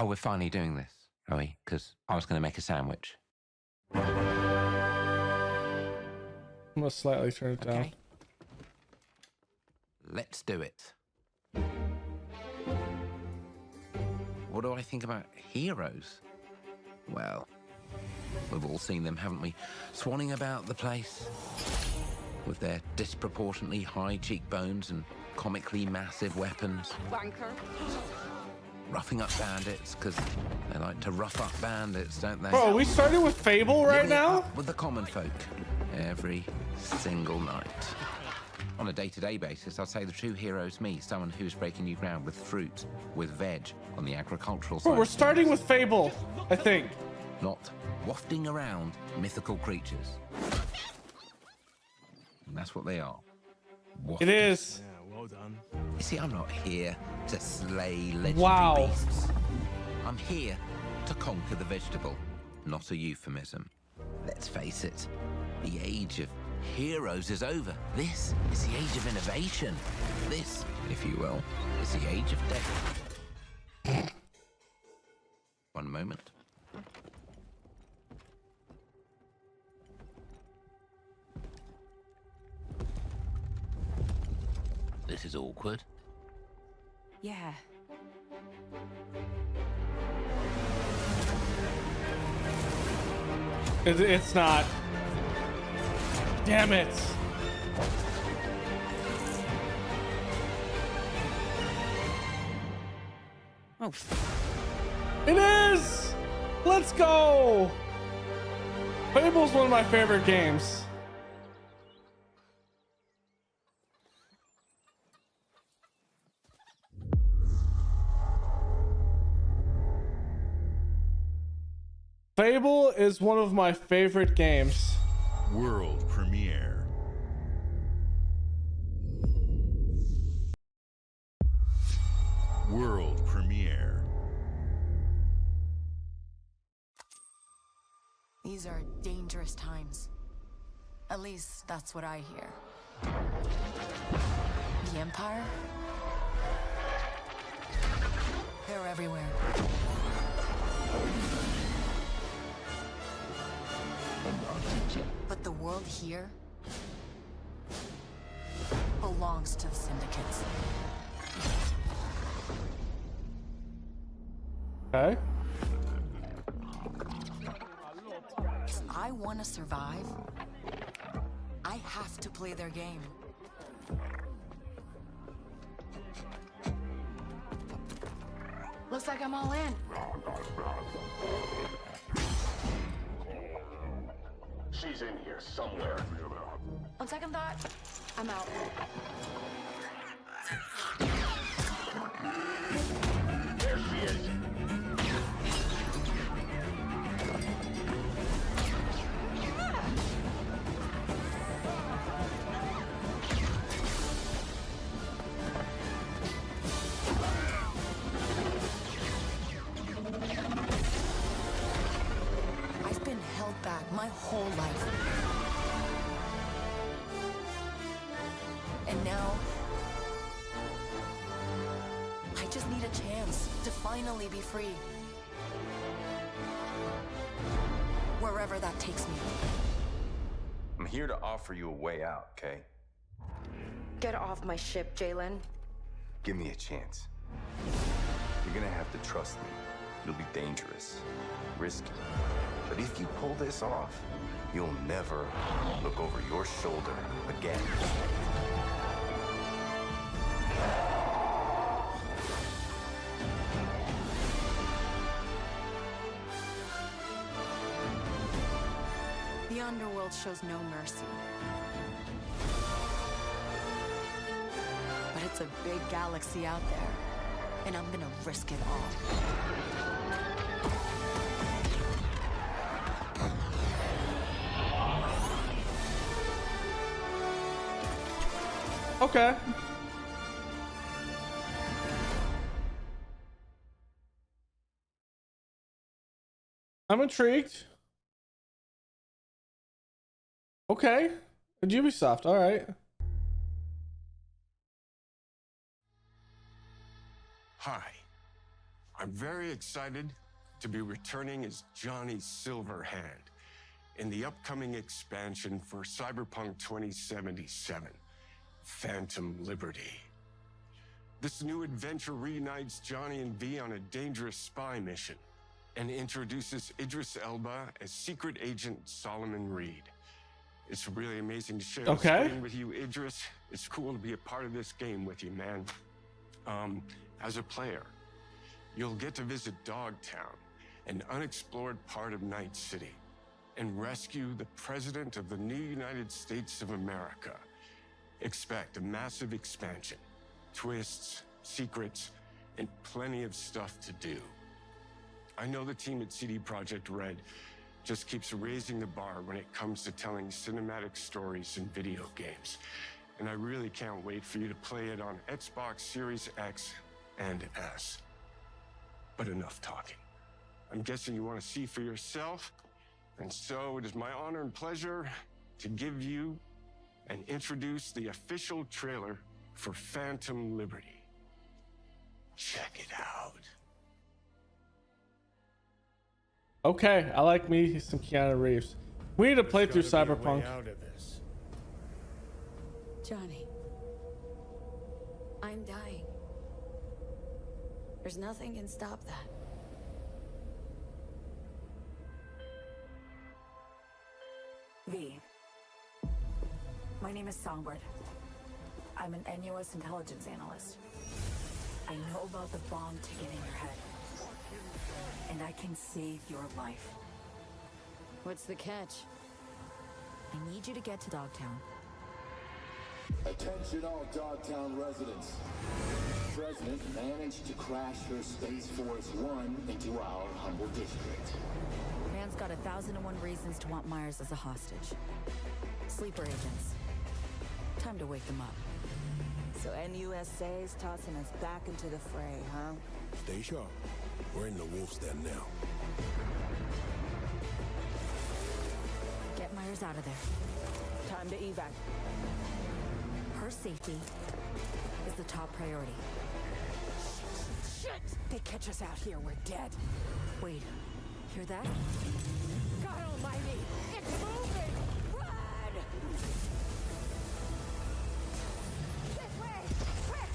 Oh, we're finally doing this, are we? Because I was going to make a sandwich. I'm gonna slightly turn it down. Let's do it. What do I think about heroes? Well, we've all seen them, haven't we? Swanning about the place with their disproportionately high cheekbones and comically massive weapons. Wanker. Roughing up bandits, because they like to rough up bandits, don't they? Bro, we started with Fable right Living it now? up with the common folk every single night. On a day-to-day basis, I'd say the true hero is me, someone who's breaking new ground with fruit, with veg, on the agricultural side. Bro, we're starting with Fable, I think. Not wafting around mythical creatures. And that's what they are. It is. Yeah, well done. You see, I'm not here to slay legendary Wow. beasts. I'm here to conquer the vegetable, not a euphemism. Let's face it, the age of heroes is over. This is the age of innovation. This, if you will, is the age of death. One moment. This is awkward. Yeah. It's not. Damn it. Oh. It is! Let's go! Fable's one of my favorite games. Fable is one of my favorite games. World premiere. World premiere. These are dangerous times. At least that's what I hear. The Empire? They're everywhere. But the world here belongs to the syndicates. Okay. If I want to survive, I have to play their game. Looks like I'm all in. She's in here somewhere. On second thought, I'm out. There she is. I've been held back my whole life. And now, I just need a chance to finally be free. Wherever that takes me. I'm here to offer you a way out, okay? Get off my ship, Jalen. Give me a chance. You're gonna have to trust me. It'll be dangerous, risky. But if you pull this off, you'll never look over your shoulder again. The underworld shows no mercy. But it's a big galaxy out there, and I'm gonna risk it all. Okay. I'm intrigued. Okay. Ubisoft, all right. Hi, I'm very excited to be returning as Johnny Silverhand in the upcoming expansion for Cyberpunk 2077, Phantom Liberty. This new adventure reunites Johnny and V on a dangerous spy mission and introduces Idris Elba as Secret Agent Solomon Reed. It's really amazing to share the screen with you, Idris. It's cool to be a part of this game with you, man. As a player, you'll get to visit Dogtown, an unexplored part of Night City, and rescue the President of the new United States of America. Expect a massive expansion, twists, secrets, and plenty of stuff to do. I know the team at CD Projekt Red just keeps raising the bar when it comes to telling cinematic stories in video games. And I really can't wait for you to play it on Xbox Series X and S. But enough talking. I'm guessing you want to see for yourself. And so it is my honor and pleasure to give you and introduce the official trailer for Phantom Liberty. Check it out. Okay, I like me some Keanu Reeves. We need to play through Cyberpunk. Johnny, I'm dying. There's nothing can stop that. V. My name is Songbird. I'm an NUS intelligence analyst. I know about the bomb ticket in your head. And I can save your life. What's the catch? I need you to get to Dogtown. Attention all Dogtown residents. The President managed to crash your Space Force One into our humble district. Man's got 1,001 reasons to want Myers as a hostage. Sleeper agents. Time to wake them up. So NUSA's tossing us back into the fray, huh? Stay sharp. We're in the wolf's den now. Get Myers out of there. Time to evac. Her safety is the top priority. Shit! They catch us out here, we're dead. Wait, hear that? God almighty! It's moving! Run! This way! Quick!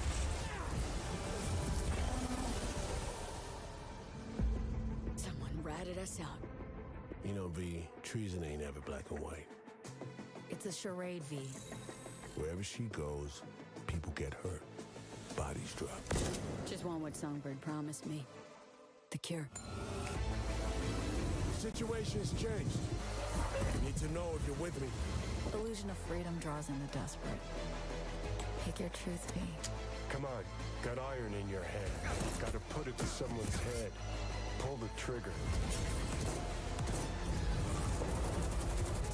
Someone ratted us out. You know, V, treason ain't ever black and white. It's a charade, V. Wherever she goes, people get hurt. Bodies drop. Just want what Songbird promised me. The cure. Situation's changed. Need to know if you're with me. Illusion of freedom draws in the desperate. Pick your truth, V. Come on, got iron in your hand. Gotta put it to someone's head. Pull the trigger.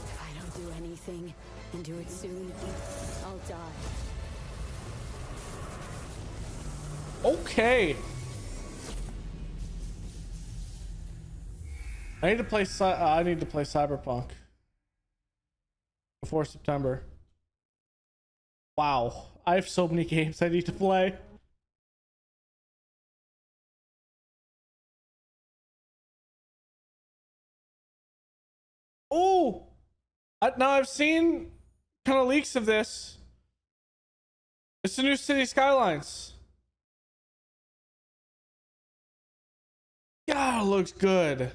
If I don't do anything, and do it soon, I'll die. Okay. I need to play Cyberpunk before September. Wow, I have so many games I need to play. Oh, now I've seen kind of leaks of this. It's the new city Skylines. God, it looks good.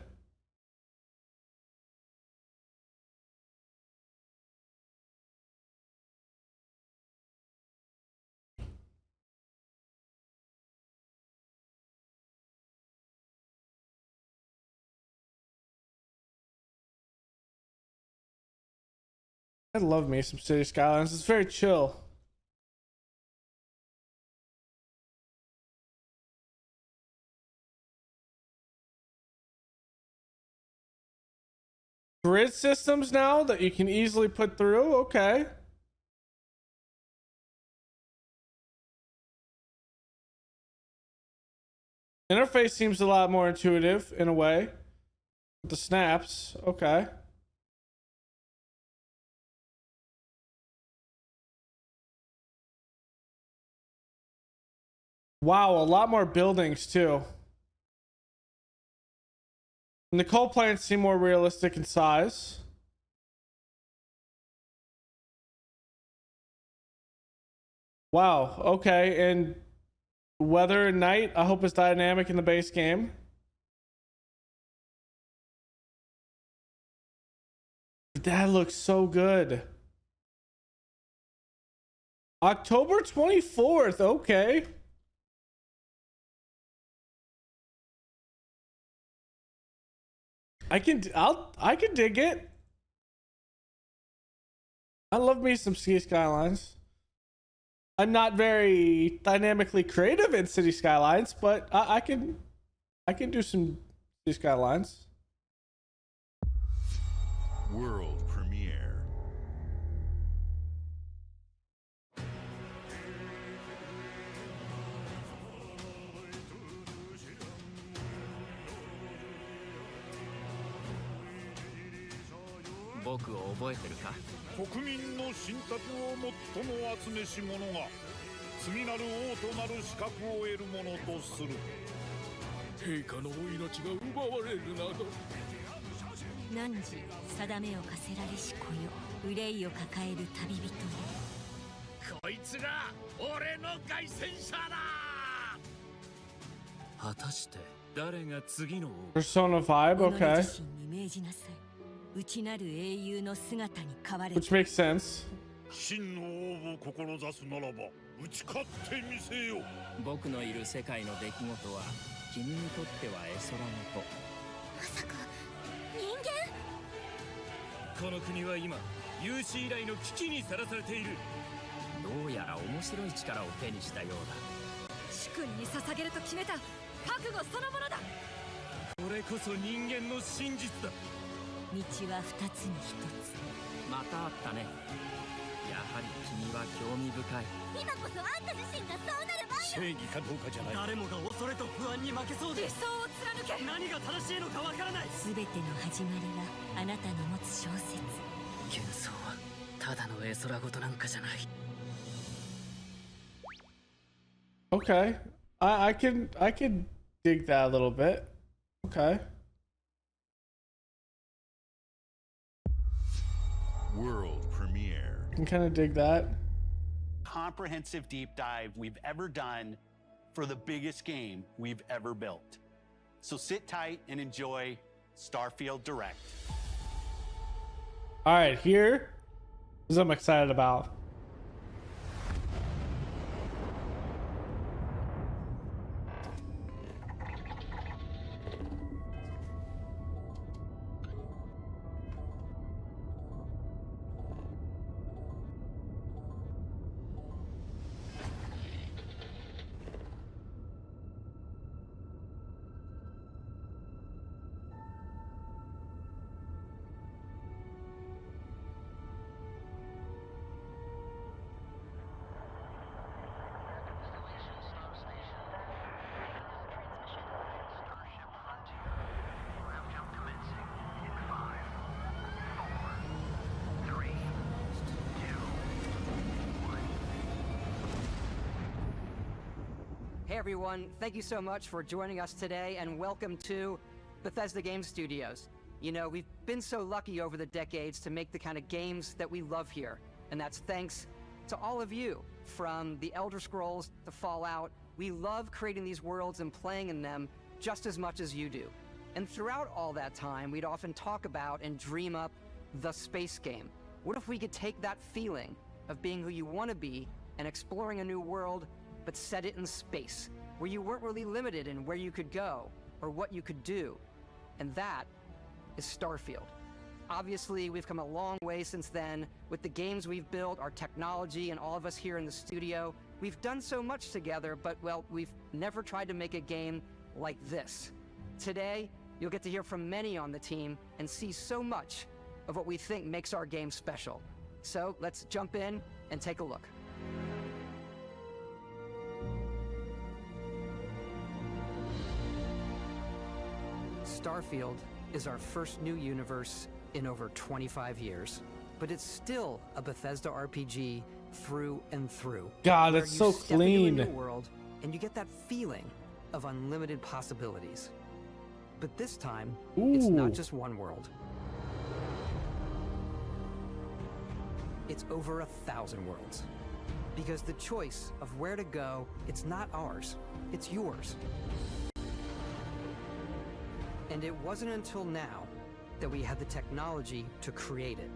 I love me some city Skylines. It's very chill. Grid systems now that you can easily put through. Okay. Interface seems a lot more intuitive in a way. With the snaps. Okay. Wow, a lot more buildings too. And the coal plants seem more realistic in size. Wow, okay, and weather and night, I hope it's dynamic in the base game. That looks so good. October 24th, okay. I can dig it. I love me some City Skylines. I'm not very dynamically creative in City Skylines, but I can do some City Skylines. World premiere. Persona vibe, okay. Which makes sense. Okay. I can dig that a little bit. Okay. World premiere. Can kind of dig that. Comprehensive deep dive we've ever done for the biggest game we've ever built. So sit tight and enjoy Starfield Direct. All right, here is what I'm excited about. Hey everyone, thank you so much for joining us today and welcome to Bethesda Game Studios. You know, we've been so lucky over the decades to make the kind of games that we love here, and that's thanks to all of you. From the Elder Scrolls to Fallout, we love creating these worlds and playing in them just as much as you do. And throughout all that time, we'd often talk about and dream up the space game. What if we could take that feeling of being who you want to be and exploring a new world, but set it in space, where you weren't really limited in where you could go or what you could do. And that is Starfield. Obviously, we've come a long way since then with the games we've built, our technology, and all of us here in the studio. We've done so much together, but well, we've never tried to make a game like this. Today, you'll get to hear from many on the team and see so much of what we think makes our game special. So let's jump in and take a look. Starfield is our first new universe in over 25 years, but it's still a Bethesda RPG through and through. God, that's so clean. Into a new world, and you get that feeling of unlimited possibilities. But this time, it's not just one world. It's over 1,000 worlds. Because the choice of where to go, it's not ours, it's yours. And it wasn't until now that we had the technology to create it.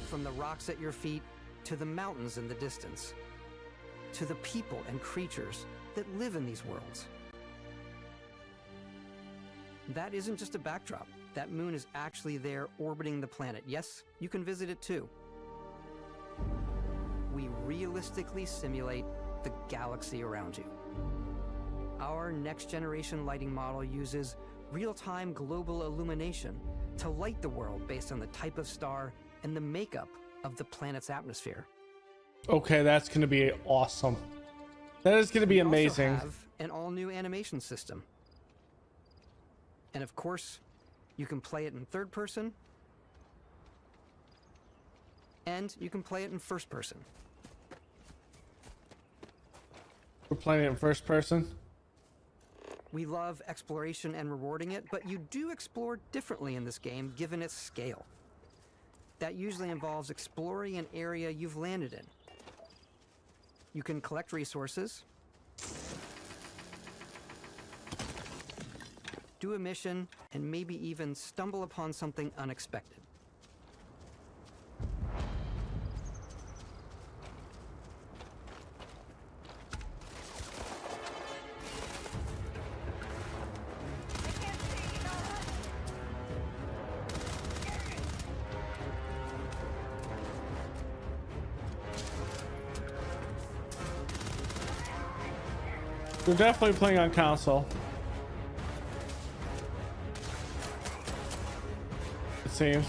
From the rocks at your feet, to the mountains in the distance, to the people and creatures that live in these worlds. That isn't just a backdrop. That moon is actually there orbiting the planet. Yes, you can visit it too. We realistically simulate the galaxy around you. Our next-generation lighting model uses real-time global illumination to light the world based on the type of star and the makeup of the planet's atmosphere. Okay, that's going to be awesome. That is going to be amazing. We also have an all-new animation system. And of course, you can play it in third person, and you can play it in first person. We're playing it in first person. We love exploration and rewarding it, but you do explore differently in this game given its scale. That usually involves exploring an area you've landed in. You can collect resources, do a mission, and maybe even stumble upon something unexpected. We're definitely playing on console. It seems.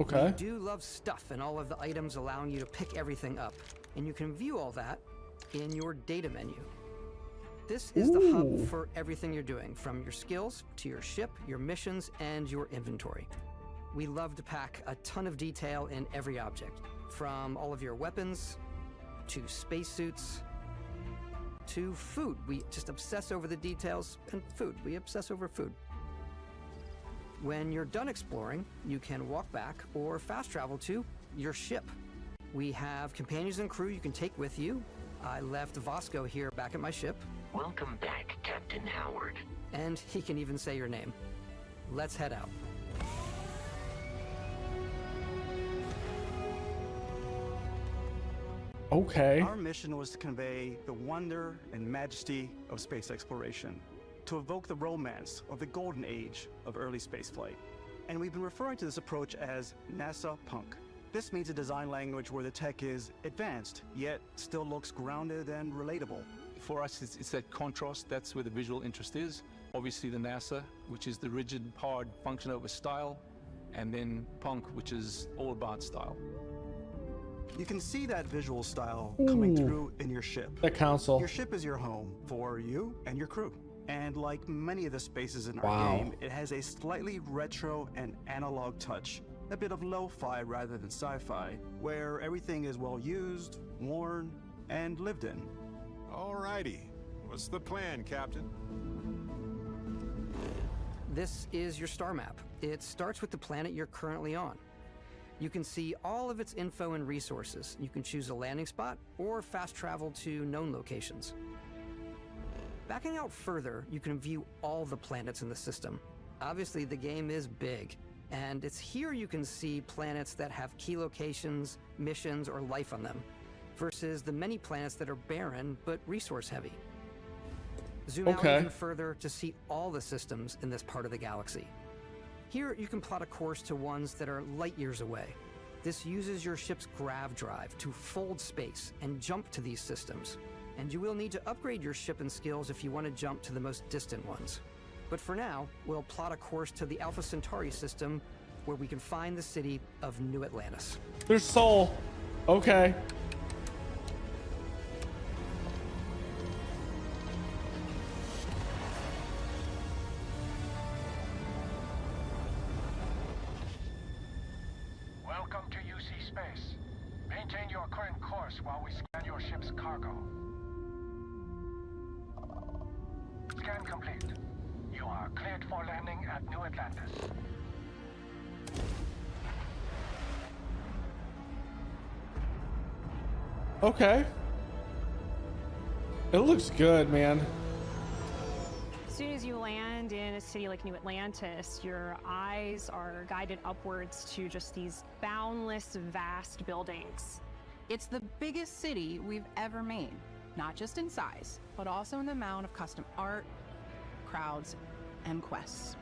Okay. We do love stuff and all of the items allowing you to pick everything up. And you can view all that in your data menu. This is the hub for everything you're doing, from your skills to your ship, your missions, and your inventory. We love to pack a ton of detail in every object, from all of your weapons, to spacesuits, to food. We just obsess over the details, and food. We obsess over food. When you're done exploring, you can walk back or fast travel to your ship. We have companions and crew you can take with you. I left Vostok here back at my ship. Welcome back, Captain Howard. And he can even say your name. Let's head out. Okay. Our mission was to convey the wonder and majesty of space exploration, to evoke the romance of the golden age of early spaceflight. And we've been referring to this approach as NASA Punk. This means a design language where the tech is advanced, yet still looks grounded and relatable. For us, it's that contrast. That's where the visual interest is. Obviously the NASA, which is the rigid, hard function over style, and then Punk, which is all about style. You can see that visual style coming through in your ship. The console. Your ship is your home for you and your crew. And like many of the spaces in our game, it has a slightly retro and analog touch. A bit of lo-fi rather than sci-fi, where everything is well used, worn, and lived in. Alrighty. What's the plan, Captain? This is your star map. It starts with the planet you're currently on. You can see all of its info and resources. You can choose a landing spot or fast travel to known locations. Backing out further, you can view all the planets in the system. Obviously, the game is big, and it's here you can see planets that have key locations, missions, or life on them, versus the many planets that are barren but resource heavy. Zoom out even further to see all the systems in this part of the galaxy. Here, you can plot a course to ones that are light years away. This uses your ship's grav drive to fold space and jump to these systems. And you will need to upgrade your ship and skills if you want to jump to the most distant ones. But for now, we'll plot a course to the Alpha Centauri system, where we can find the city of New Atlantis. There's Soul. Okay. Welcome to UC space. Maintain your current course while we scan your ship's cargo. Scan complete. You are cleared for landing at New Atlantis. Okay. It looks good, man. As soon as you land in a city like New Atlantis, your eyes are guided upwards to just these boundless, vast buildings. It's the biggest city we've ever made, not just in size, but also in the amount of custom art, crowds, and quests.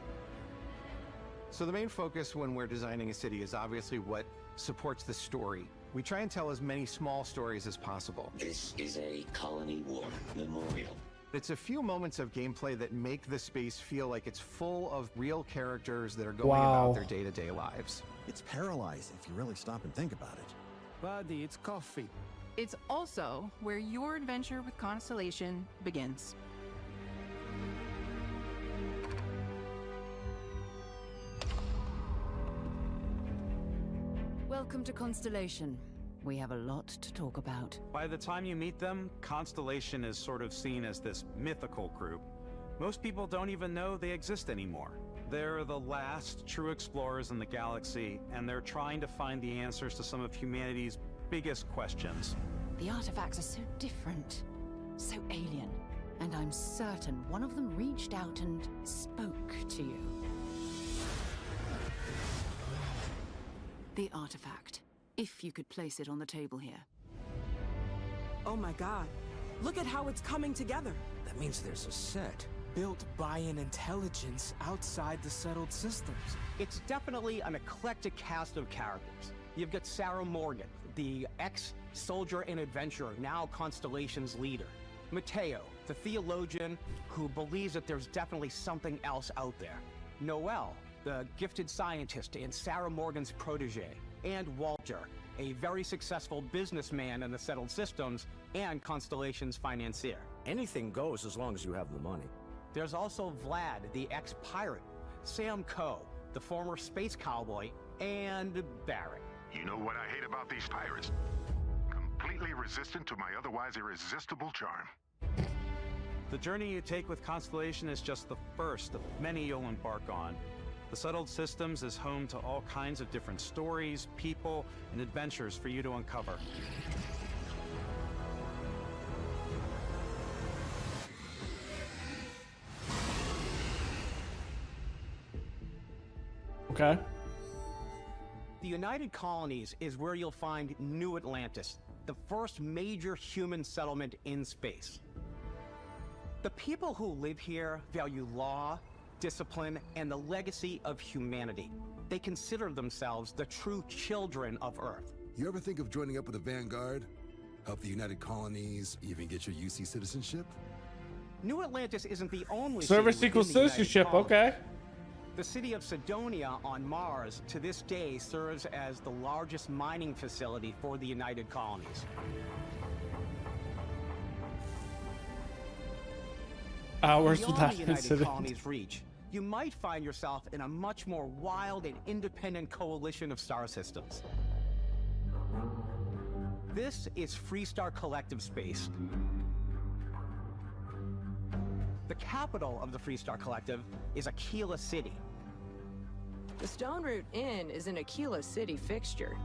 So the main focus when we're designing a city is obviously what supports the story. We try and tell as many small stories as possible. This is a Colony War memorial. It's a few moments of gameplay that make the space feel like it's full of real characters that are going Wow. about their day-to-day lives. It's paralyzing if you really stop and think about it. Buddy, it's coffee. It's also where your adventure with Constellation begins. Welcome to Constellation. We have a lot to talk about. By the time you meet them, Constellation is sort of seen as this mythical group. Most people don't even know they exist anymore. They're the last true explorers in the galaxy, and they're trying to find the answers to some of humanity's biggest questions. The artifacts are so different, so alien, and I'm certain one of them reached out and spoke to you. The artifact, if you could place it on the table here. Oh my god. Look at how it's coming together. That means there's a set built by an intelligence outside the settled systems. It's definitely an eclectic cast of characters. You've got Sarah Morgan, the ex-soldier and adventurer, now Constellation's leader. Mateo, the theologian who believes that there's definitely something else out there. Noel, the gifted scientist and Sarah Morgan's protege. And Walter, a very successful businessman in the settled systems and Constellation's financier. Anything goes as long as you have the money. There's also Vlad, the ex-pirate, Sam Coe, the former space cowboy, and Barrett. You know what I hate about these pirates? Completely resistant to my otherwise irresistible charm. The journey you take with Constellation is just the first of many you'll embark on. The Settled Systems is home to all kinds of different stories, people, and adventures for you to uncover. Okay. The United Colonies is where you'll find New Atlantis, the first major human settlement in space. The people who live here value law, discipline, and the legacy of humanity. They consider themselves the true children of Earth. You ever think of joining up with the Vanguard? Help the United Colonies, even get your UC citizenship? New Atlantis isn't the only Service city equals within the United citizenship, Colonies. okay. The city of Sidonia on Mars to this day serves as the largest mining facility for the United Colonies. Hours Beyond without the United incident. Colonies' reach, you might find yourself in a much more wild and independent coalition of star systems. This is Freestar Collective Space. The capital of the Freestar Collective is Aquila City. The Stone Root Inn is an Aquila City fixture.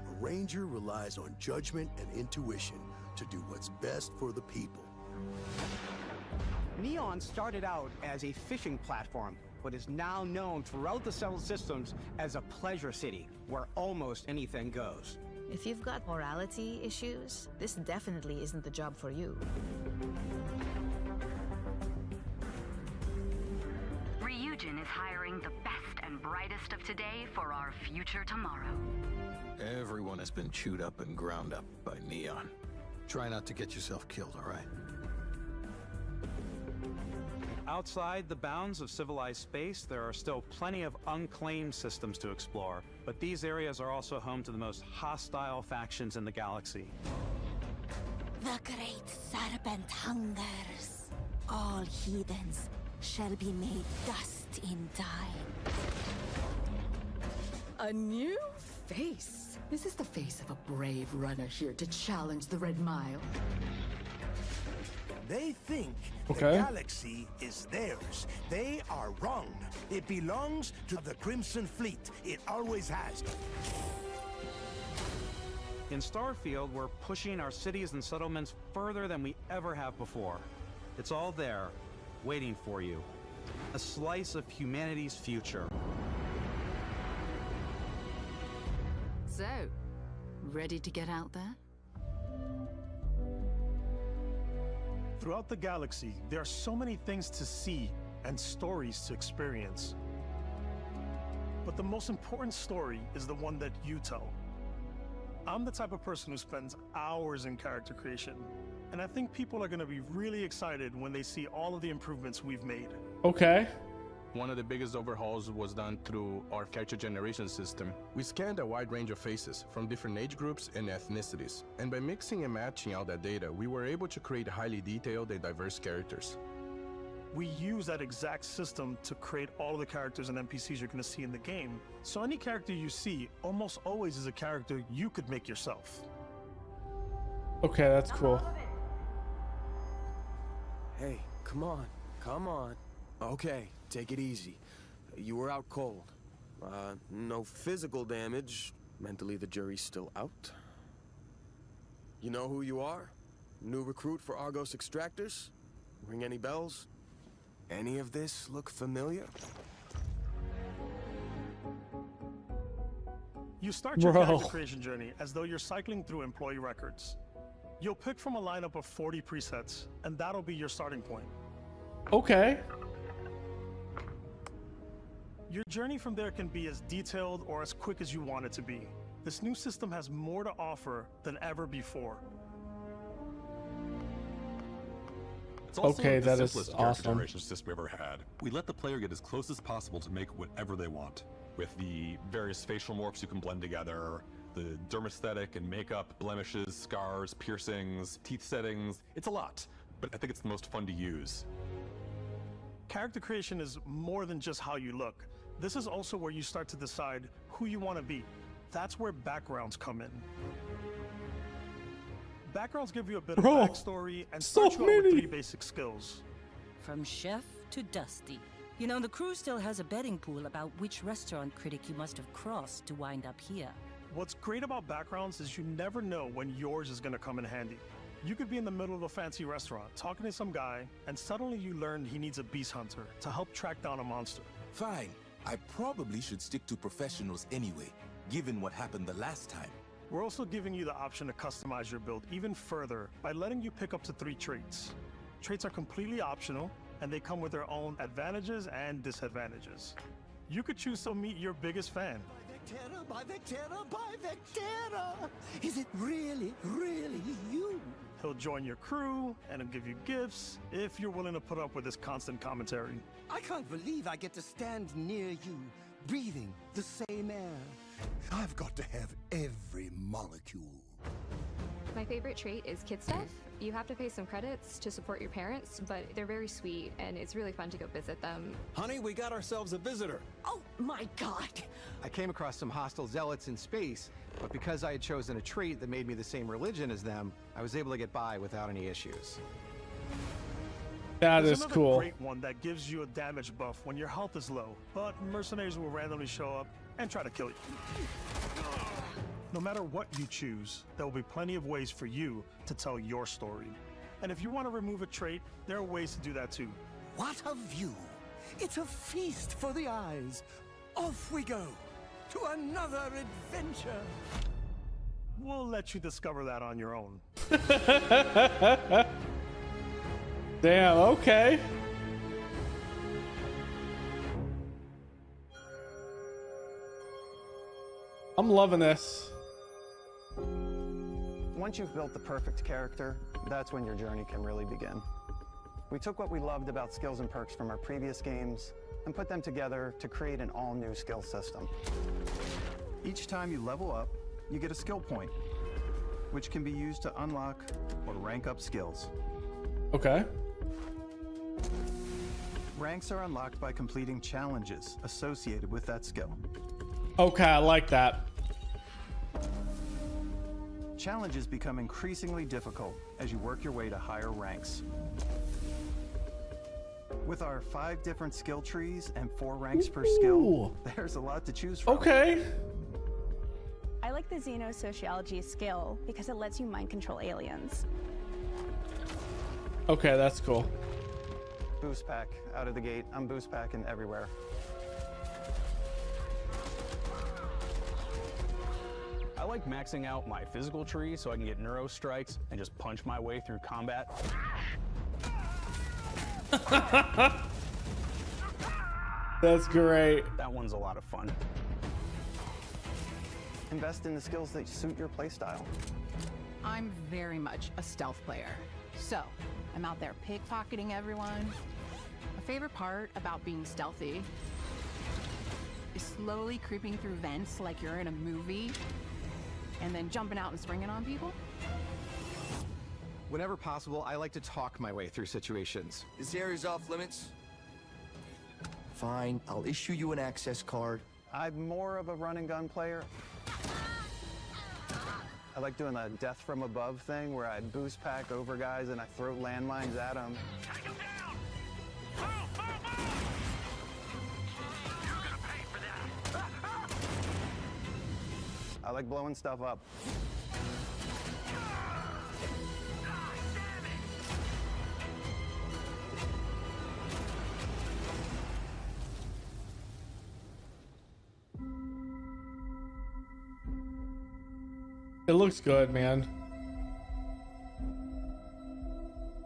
A ranger relies on judgment and intuition to do what's best for the people. Neon started out as a fishing platform, but is now known throughout the settled systems as a pleasure city, where almost anything goes. If you've got morality issues, this definitely isn't the job for you. Ryujin is hiring the best and brightest of today for our future tomorrow. Everyone has been chewed up and ground up by Neon. Try not to get yourself killed, all right? Outside the bounds of civilized space, there are still plenty of unclaimed systems to explore, but these areas are also home to the most hostile factions in the galaxy. The great serpent hungers. All heathens shall be made dust in time. A new face. This is the face of a brave runner here to challenge the Red Mile. They think Okay. the galaxy is theirs. They are wrong. It belongs to the Crimson Fleet. It always has. In Starfield, we're pushing our cities and settlements further than we ever have before. It's all there, waiting for you. A slice of humanity's future. So, ready to get out there? Throughout the galaxy, there are so many things to see and stories to experience. But the most important story is the one that you tell. I'm the type of person who spends hours in character creation, and I think people are going to be really excited when they see all of the improvements we've made. Okay. One of the biggest overhauls was done through our character generation system. We scanned a wide range of faces from different age groups and ethnicities, and by mixing and matching all that data, we were able to create highly detailed and diverse characters. We use that exact system to create all of the characters and NPCs you're going to see in the game. So any character you see almost always is a character you could make yourself. Okay, that's cool. Hey, come on, come on. Okay, take it easy. You were out cold. No physical damage. Mentally, the jury's still out. You know who you are? New recruit for Argos Extractors? Ring any bells? Any of this look familiar? You start your character creation journey as though you're cycling through employee records. You'll pick from a lineup of 40 presets, and that'll be your starting point. Okay. Your journey from there can be as detailed or as quick as you want it to be. This new system has more to offer than ever before. It's also Okay, the that is simplest character awesome. generation system we ever had. We let the player get as close as possible to make whatever they want. With the various facial morphs you can blend together, the dermesthetic and makeup, blemishes, scars, piercings, teeth settings. It's a lot, but I think it's the most fun to use. Character creation is more than just how you look. This is also where you start to decide who you want to be. That's where backgrounds come in. Backgrounds give you a bit of backstory and start you out with 3 basic skills. From chef to dusty. You know, the crew still has a betting pool about which restaurant critic you must have crossed to wind up here. What's great about backgrounds is you never know when yours is going to come in handy. You could be in the middle of a fancy restaurant talking to some guy, and suddenly you learn he needs a beast hunter to help track down a monster. Fine. I probably should stick to professionals anyway, given what happened the last time. We're also giving you the option to customize your build even further by letting you pick up to 3 traits. Traits are completely optional, and they come with their own advantages and disadvantages. You could choose to meet your biggest fan. By Vectera, by Vectera! Is it really, really you? He'll join your crew, and he'll give you gifts, if you're willing to put up with his constant commentary. I can't believe I get to stand near you, breathing the same air. I've got to have every molecule. My favorite trait is kid stuff. You have to pay some credits to support your parents, but they're very sweet, and it's really fun to go visit them. Honey, we got ourselves a visitor. Oh my god! I came across some hostile zealots in space, but because I had chosen a trait that made me the same religion as them, I was able to get by without any issues. That There's is another cool. great one that gives you a damage buff when your health is low, but mercenaries will randomly show up and try to kill you. No matter what you choose, there will be plenty of ways for you to tell your story. And if you want to remove a trait, there are ways to do that too. What a view! It's a feast for the eyes. Off we go to another adventure. We'll let you discover that on your own. Damn, okay. I'm loving this. Once you've built the perfect character, that's when your journey can really begin. We took what we loved about skills and perks from our previous games and put them together to create an all-new skill system. Each time you level up, you get a skill point, which can be used to unlock or rank up skills. Okay. Ranks are unlocked by completing challenges associated with that skill. Okay, I like that. Challenges become increasingly difficult as you work your way to higher ranks. With our 5 different skill trees and 4 ranks per skill, there's a lot to choose from. Okay. I like the xenosociology skill because it lets you mind control aliens. Okay, that's cool. Boost pack out of the gate. I'm boost packing everywhere. I like maxing out my physical tree so I can get neuro strikes and just punch my way through combat. That's great. That one's a lot of fun. Invest in the skills that suit your playstyle. I'm very much a stealth player. So, I'm out there pickpocketing everyone. A favorite part about being stealthy is slowly creeping through vents like you're in a movie, and then jumping out and springing on people. Whenever possible, I like to talk my way through situations. This area's off limits. Fine, I'll issue you an access card. I'm more of a run and gun player. I like doing the death from above thing where I boost pack over guys and I throw landmines at them. I like blowing stuff up. It looks good, man.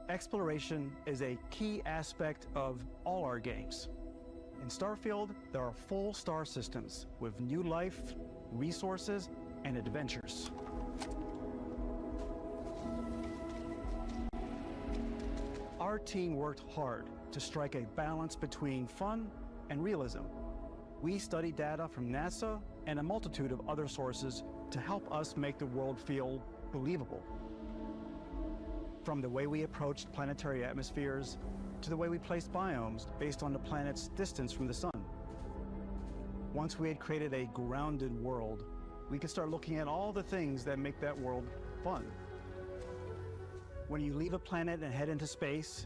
Exploration is a key aspect of all our games. In Starfield, there are full star systems with new life, resources, and adventures. Our team worked hard to strike a balance between fun and realism. We studied data from NASA and a multitude of other sources to help us make the world feel believable. From the way we approached planetary atmospheres to the way we placed biomes based on the planet's distance from the sun. Once we had created a grounded world, we could start looking at all the things that make that world fun. When you leave a planet and head into space,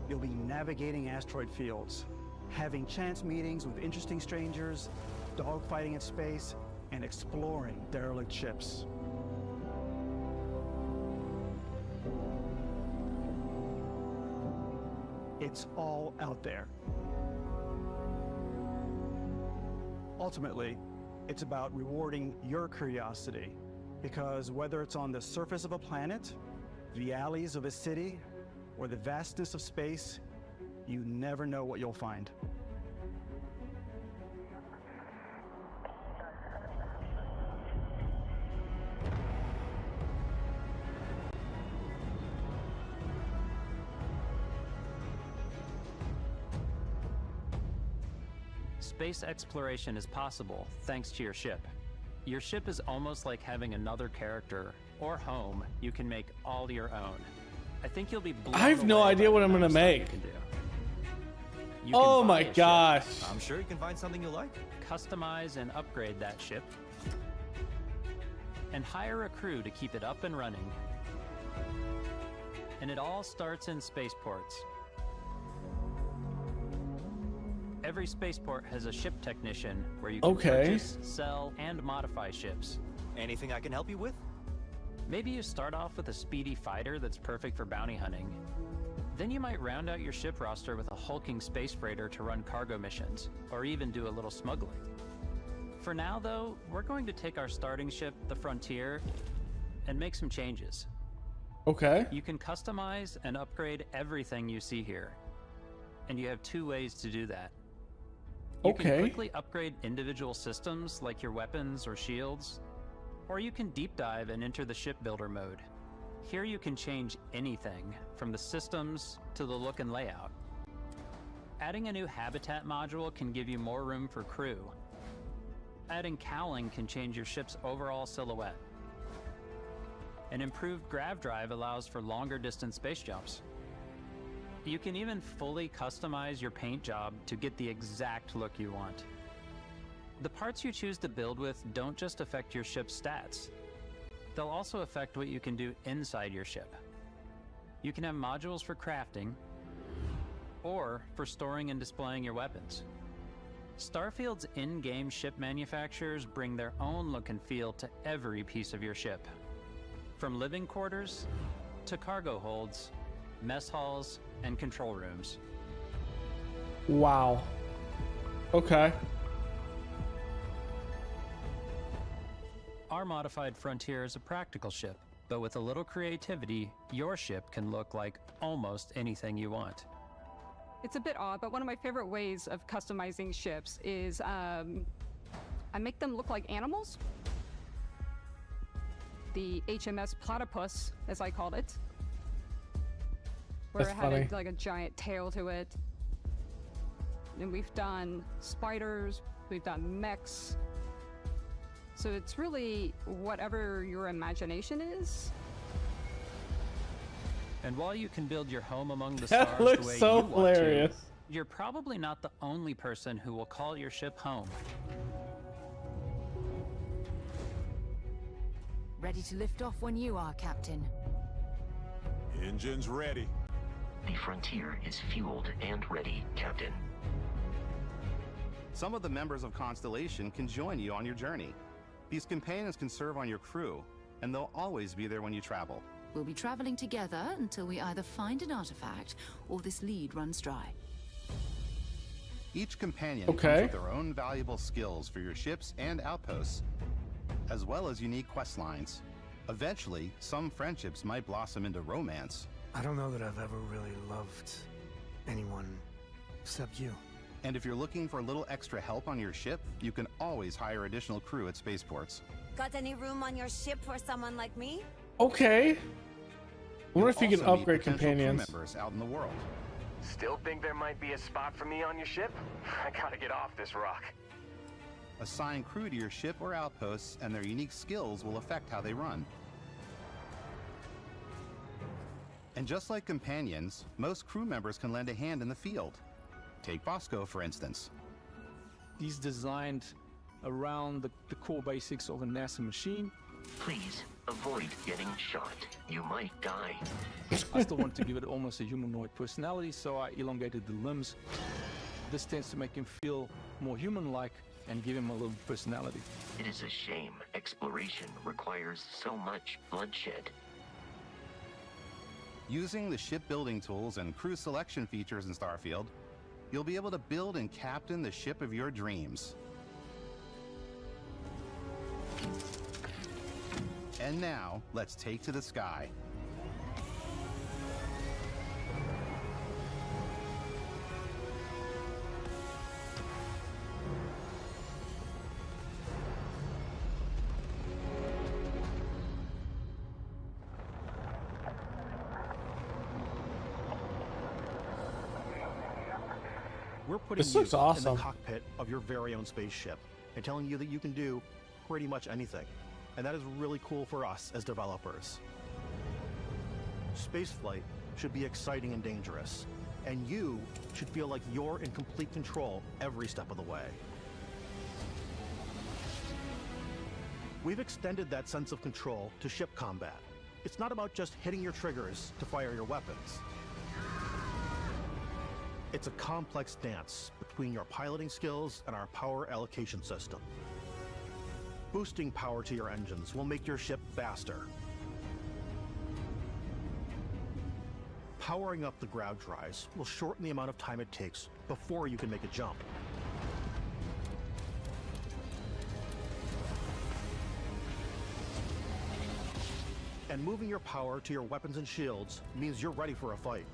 you'll be navigating asteroid fields, having chance meetings with interesting strangers, dogfighting in space, and exploring derelict ships. It's all out there. Ultimately, it's about rewarding your curiosity, because whether it's on the surface of a planet, the alleys of a city, or the vastness of space, you never know what you'll find. Space exploration is possible thanks to your ship. Your ship is almost like having another character or home you can make all your own. I think you'll be blown I have no idea what I'm gonna make. Oh my gosh. I'm sure you can find something you like. Customize and upgrade that ship. And hire a crew to keep it up and running. And it all starts in spaceports. Every spaceport has a ship technician where you can purchase, sell, and modify ships. Anything I can help you with? Maybe you start off with a speedy fighter that's perfect for bounty hunting. Then you might round out your ship roster with a hulking space freighter to run cargo missions, or even do a little smuggling. For now, though, we're going to take our starting ship, the Frontier, and make some changes. Okay. You can customize and upgrade everything you see here. And you have 2 ways to do that. You can quickly upgrade individual systems like your weapons or shields, or you can deep dive and enter the shipbuilder mode. Here you can change anything from the systems to the look and layout. Adding a new habitat module can give you more room for crew. Adding cowling can change your ship's overall silhouette. An improved grav drive allows for longer distance space jumps. You can even fully customize your paint job to get the exact look you want. The parts you choose to build with don't just affect your ship's stats. They'll also affect what you can do inside your ship. You can have modules for crafting, or for storing and displaying your weapons. Starfield's in-game ship manufacturers bring their own look and feel to every piece of your ship. From living quarters, to cargo holds, mess halls, and control rooms. Wow. Okay. Our modified Frontier is a practical ship, but with a little creativity, your ship can look like almost anything you want. It's a bit odd, but one of my favorite ways of customizing ships is I make them look like animals. The HMS Platypus, as I called it. Where That's it had funny. like a giant tail to it. And we've done spiders, we've done mechs. So it's really whatever your imagination is. And while you can build your home among the That stars looks the way so you want hilarious. to, you're probably not the only person who will call your ship home. Ready to lift off when you are, Captain. Engines ready. The Frontier is fueled and ready, Captain. Some of the members of Constellation can join you on your journey. These companions can serve on your crew, and they'll always be there when you travel. We'll be traveling together until we either find an artifact or this lead runs dry. Each companion Okay. comes with their own valuable skills for your ships and outposts, as well as unique quest lines. Eventually, some friendships might blossom into romance. I don't know that I've ever really loved anyone except you. And if you're looking for a little extra help on your ship, you can always hire additional crew at spaceports. Got any room on your ship for someone like me? Okay. I wonder if you can Also meet upgrade potential crew companions. members out in the world. Still think there might be a spot for me on your ship? I gotta get off this rock. Assign crew to your ship or outposts, and their unique skills will affect how they run. And just like companions, most crew members can lend a hand in the field. Take Vostok, for instance. He's designed around the core basics of a NASA machine. Please avoid getting shot. You might die. I still want to give it almost a humanoid personality, so I elongated the limbs. This tends to make him feel more human-like and give him a little personality. It is a shame exploration requires so much bloodshed. Using the shipbuilding tools and crew selection features in Starfield, you'll be able to build and captain the ship of your dreams. And now, let's take to the sky. We're putting This you looks awesome. in the cockpit of your very own spaceship and telling you that you can do pretty much anything. And that is really cool for us as developers. Spaceflight should be exciting and dangerous, and you should feel like you're in complete control every step of the way. We've extended that sense of control to ship combat. It's not about just hitting your triggers to fire your weapons. It's a complex dance between your piloting skills and our power allocation system. Boosting power to your engines will make your ship faster. Powering up the ground drives will shorten the amount of time it takes before you can make a jump. And moving your power to your weapons and shields means you're ready for a fight.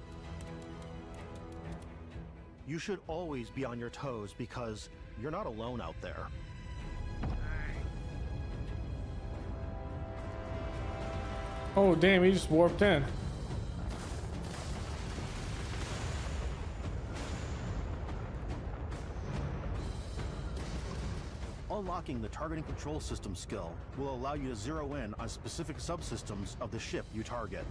You should always be on your toes because you're not alone out there. Oh, damn, he just warped in. Unlocking the targeting control system skill will allow you to zero in on specific subsystems of the ship you target.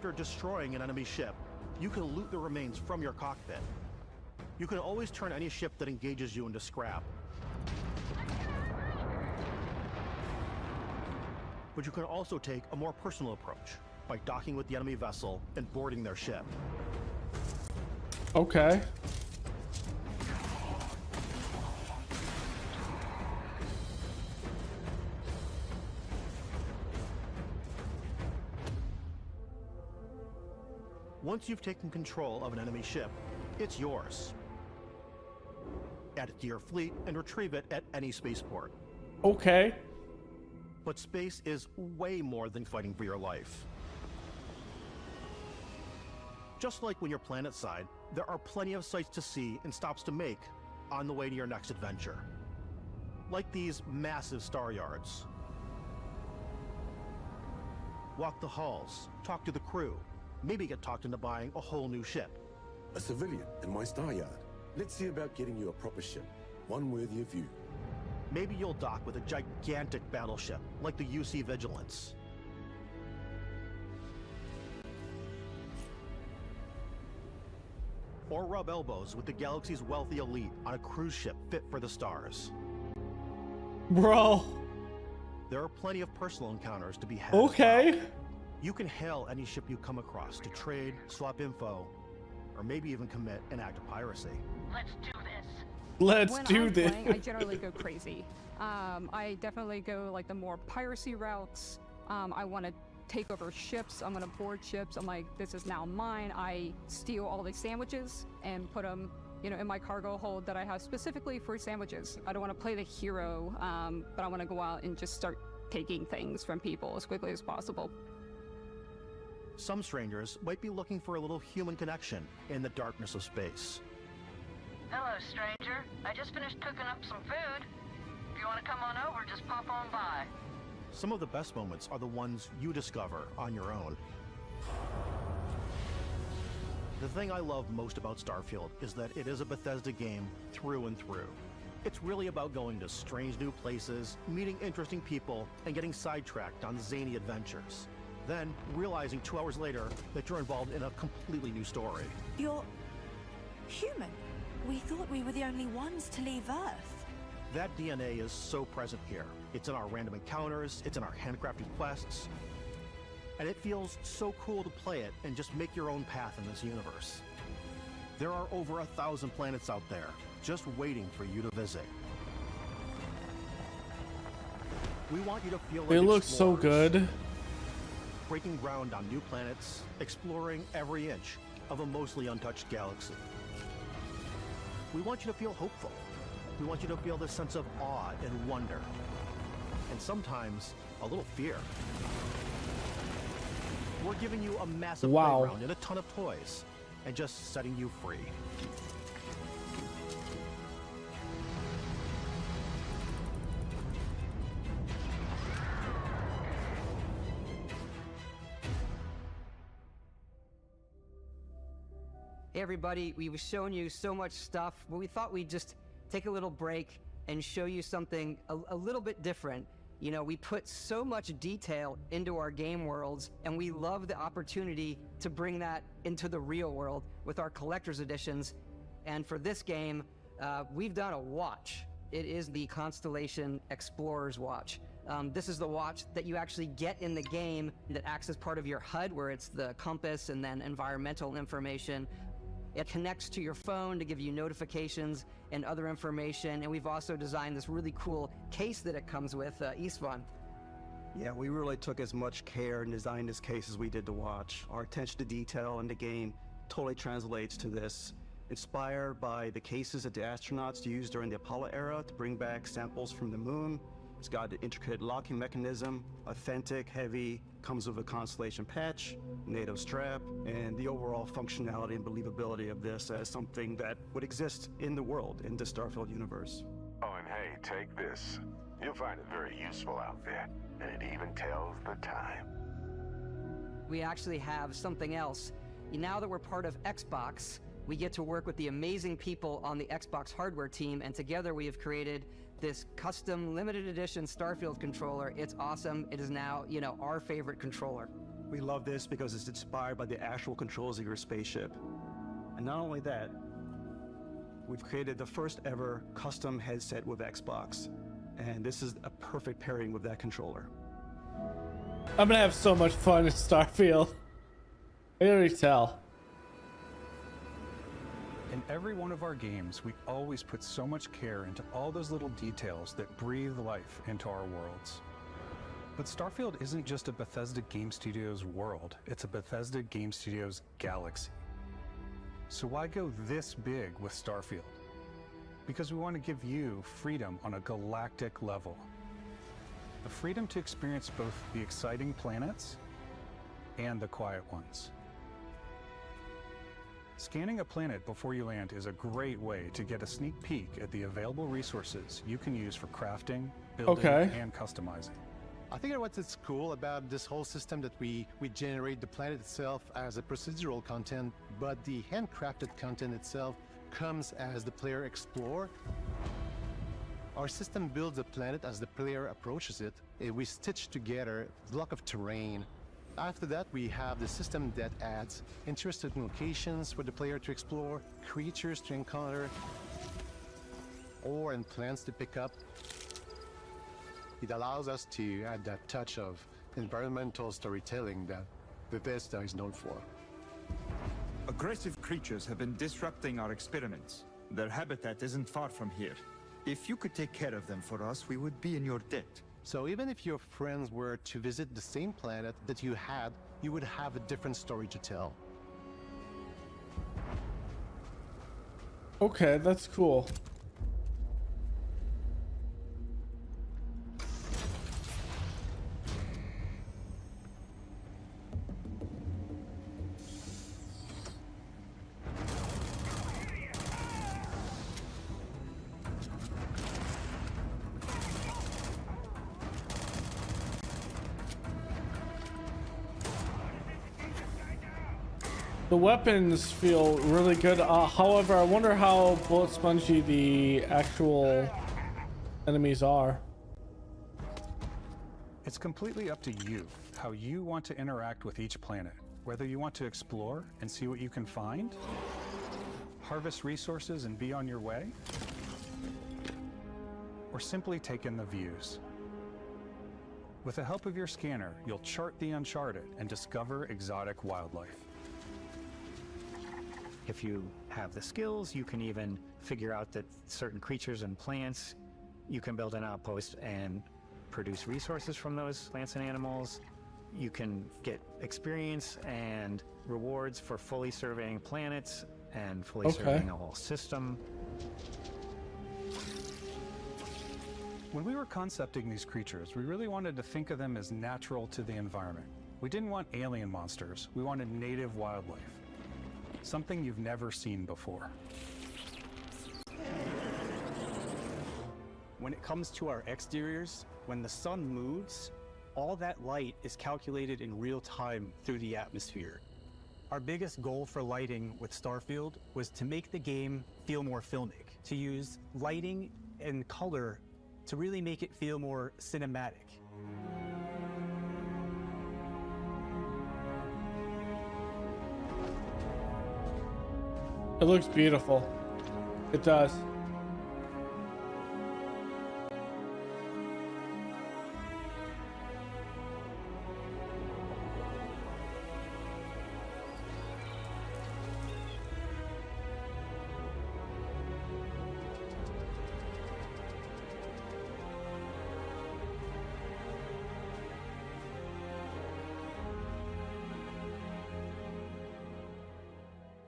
After destroying an enemy ship, you can loot the remains from your cockpit. You can always turn any ship that engages you into scrap. But you can also take a more personal approach by docking with the enemy vessel and boarding their ship. Okay. Once you've taken control of an enemy ship, it's yours. Add it to your fleet and retrieve it at any spaceport. Okay. But space is way more than fighting for your life. Just like when you're planetside, there are plenty of sights to see and stops to make on the way to your next adventure. Like these massive star yards. Walk the halls, talk to the crew, maybe get talked into buying a whole new ship. A civilian in my star yard. Let's see about getting you a proper ship, one worthy of you. Maybe you'll dock with a gigantic battleship, like the UC Vigilance. Or rub elbows with the galaxy's wealthy elite on a cruise ship fit for the stars. Bro. There are plenty of personal encounters to be had. Okay. Well. You can hail any ship you come across to trade, swap info, or maybe even commit an act of piracy. Let's do this. Let's when do I'm this. Playing, I generally go crazy. I definitely go like the more piracy routes. I want to take over ships. I'm gonna board ships. I'm like, this is now mine. I steal all the sandwiches and put them, you know, in my cargo hold that I have specifically for sandwiches. I don't want to play the hero, but I want to go out and just start taking things from people as quickly as possible. Some strangers might be looking for a little human connection in the darkness of space. Hello, stranger. I just finished cooking up some food. If you want to come on over, just pop on by. Some of the best moments are the ones you discover on your own. The thing I love most about Starfield is that it is a Bethesda game through and through. It's really about going to strange new places, meeting interesting people, and getting sidetracked on zany adventures. Then, realizing 2 hours later that you're involved in a completely new story. You're human. We thought we were the only ones to leave Earth. That DNA is so present here. It's in our random encounters, it's in our handcrafted quests, and it feels so cool to play it and just make your own path in this universe. There are over 1,000 planets out there, just waiting for you to visit. We want you to feel like It looks so good. Breaking ground on new planets, exploring every inch of a mostly untouched galaxy. We want you to feel hopeful. We want you to feel this sense of awe and wonder. And sometimes, a little fear. We're giving you a massive playground and a ton of toys, and just setting you free. Hey everybody, we've shown you so much stuff, but we thought we'd just take a little break and show you something a little bit different. You know, we put so much detail into our game worlds, and we love the opportunity to bring that into the real world with our collector's editions. And for this game, we've done a watch. It is the Constellation Explorer's Watch. This is the watch that you actually get in the game that acts as part of your HUD, where it's the compass and then environmental information. It connects to your phone to give you notifications and other information, and we've also designed this really cool case that it comes with, Istvan. Yeah, we really took as much care in designing this case as we did the watch. Our attention to detail in the game totally translates to this. Inspired by the cases that the astronauts used during the Apollo era to bring back samples from the moon. It's got an intricate locking mechanism, authentic, heavy, comes with a Constellation patch, NATO strap, and the overall functionality and believability of this as something that would exist in the world, in the Starfield universe. Oh, and hey, take this. You'll find it very useful out there, and it even tells the time. We actually have something else. Now that we're part of Xbox, we get to work with the amazing people on the Xbox hardware team, and together we have created this custom limited edition Starfield controller. It's awesome. It is now, you know, our favorite controller. We love this because it's inspired by the actual controls of your spaceship. And not only that, we've created the first ever custom headset with Xbox. And this is a perfect pairing with that controller. I'm gonna have so much fun in Starfield. I can already tell. In every one of our games, we always put so much care into all those little details that breathe life into our worlds. But Starfield isn't just a Bethesda Game Studios world, it's a Bethesda Game Studios galaxy. So why go this big with Starfield? Because we want to give you freedom on a galactic level. The freedom to experience both the exciting planets and the quiet ones. Scanning a planet before you land is a great way to get a sneak peek at the available resources you can use for crafting, building, and customizing. I think what's cool about this whole system that we generate the planet itself as a procedural content, but the handcrafted content itself comes as the player explore. Our system builds a planet as the player approaches it. We stitch together a block of terrain. After that, we have the system that adds interesting locations for the player to explore, creatures to encounter, ore and plants to pick up. It allows us to add that touch of environmental storytelling that Bethesda is known for. Aggressive creatures have been disrupting our experiments. Their habitat isn't far from here. If you could take care of them for us, we would be in your debt. So even if your friends were to visit the same planet that you had, you would have a different story to tell. Okay, that's cool. The weapons feel really good. However, I wonder how bullet spongy the actual enemies are. It's completely up to you how you want to interact with each planet. Whether you want to explore and see what you can find, harvest resources and be on your way, or simply take in the views. With the help of your scanner, you'll chart the uncharted and discover exotic wildlife. If you have the skills, you can even figure out that certain creatures and plants, you can build an outpost and produce resources from those plants and animals. You can get experience and rewards for fully surveying planets and fully surveying a whole system. When we were concepting these creatures, we really wanted to think of them as natural to the environment. We didn't want alien monsters, we wanted native wildlife. Something you've never seen before. When it comes to our exteriors, when the sun moves, all that light is calculated in real time through the atmosphere. Our biggest goal for lighting with Starfield was to make the game feel more filmic, to use lighting and color to really make it feel more cinematic. It looks beautiful. It does.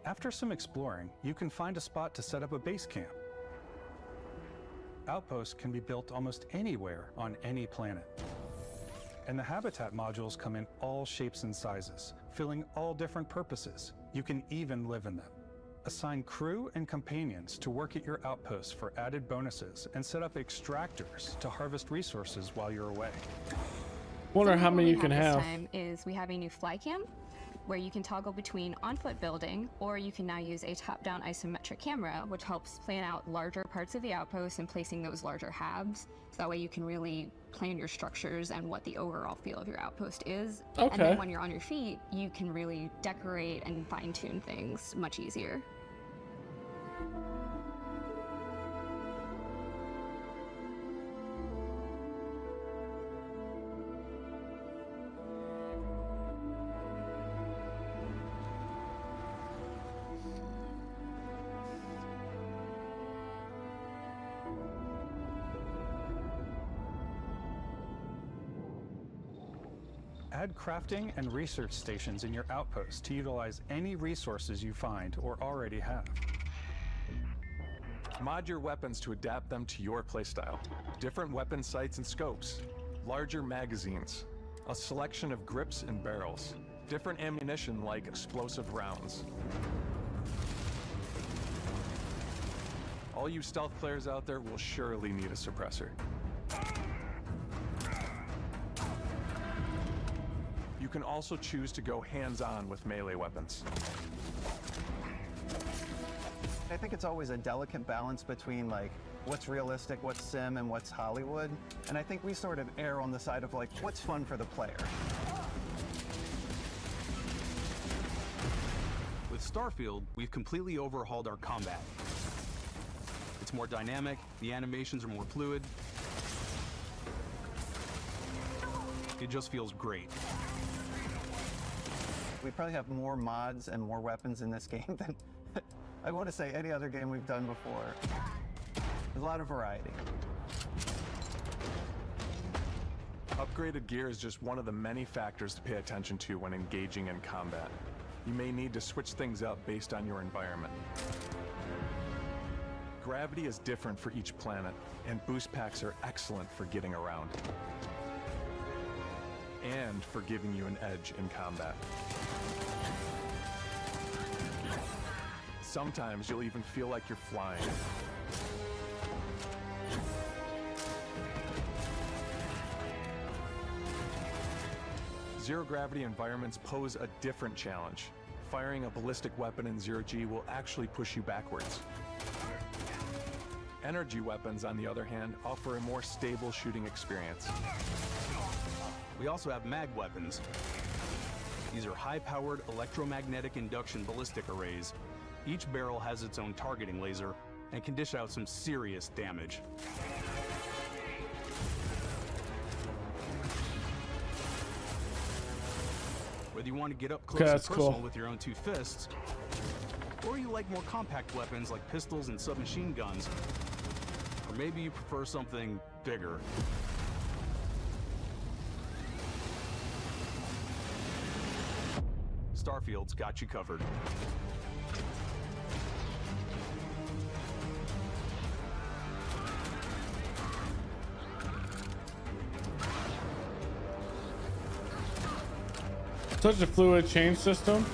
After some exploring, you can find a spot to set up a base camp. Outposts can be built almost anywhere on any planet. And the habitat modules come in all shapes and sizes, filling all different purposes. You can even live in them. Assign crew and companions to work at your outposts for added bonuses and set up extractors to harvest resources while you're away. Wonder how many you can have. This time is we have a new fly cam. where you can toggle between on-foot building, or you can now use a top-down isometric camera, which helps plan out larger parts of the outpost and placing those larger halves. So that way you can really plan your structures and what the overall feel of your outpost is. Okay. And then when you're on your feet, you can really decorate and fine-tune things much easier. Add crafting and research stations in your outpost to utilize any resources you find or already have. Mod your weapons to adapt them to your playstyle. Different weapon sights and scopes, larger magazines, a selection of grips and barrels, different ammunition like explosive rounds. All you stealth players out there will surely need a suppressor. You can also choose to go hands-on with melee weapons. I think it's always a delicate balance between like what's realistic, what's sim, and what's Hollywood. And I think we sort of err on the side of like what's fun for the player. With Starfield, we've completely overhauled our combat. It's more dynamic, the animations are more fluid. It just feels great. We probably have more mods and more weapons in this game than I want to say any other game we've done before. There's a lot of variety. Upgraded gear is just one of the many factors to pay attention to when engaging in combat. You may need to switch things up based on your environment. Gravity is different for each planet, and boost packs are excellent for getting around. And for giving you an edge in combat. Sometimes you'll even feel like you're flying. Zero-gravity environments pose a different challenge. Firing a ballistic weapon in zero-G will actually push you backwards. Energy weapons, on the other hand, offer a more stable shooting experience. We also have mag weapons. These are high-powered electromagnetic induction ballistic arrays. Each barrel has its own targeting laser and can dish out some serious damage. Whether you want to get up close and personal with your own two fists, or you like more compact weapons like pistols and submachine guns, or maybe you prefer something bigger. Starfield's got you covered. Such a fluid change system.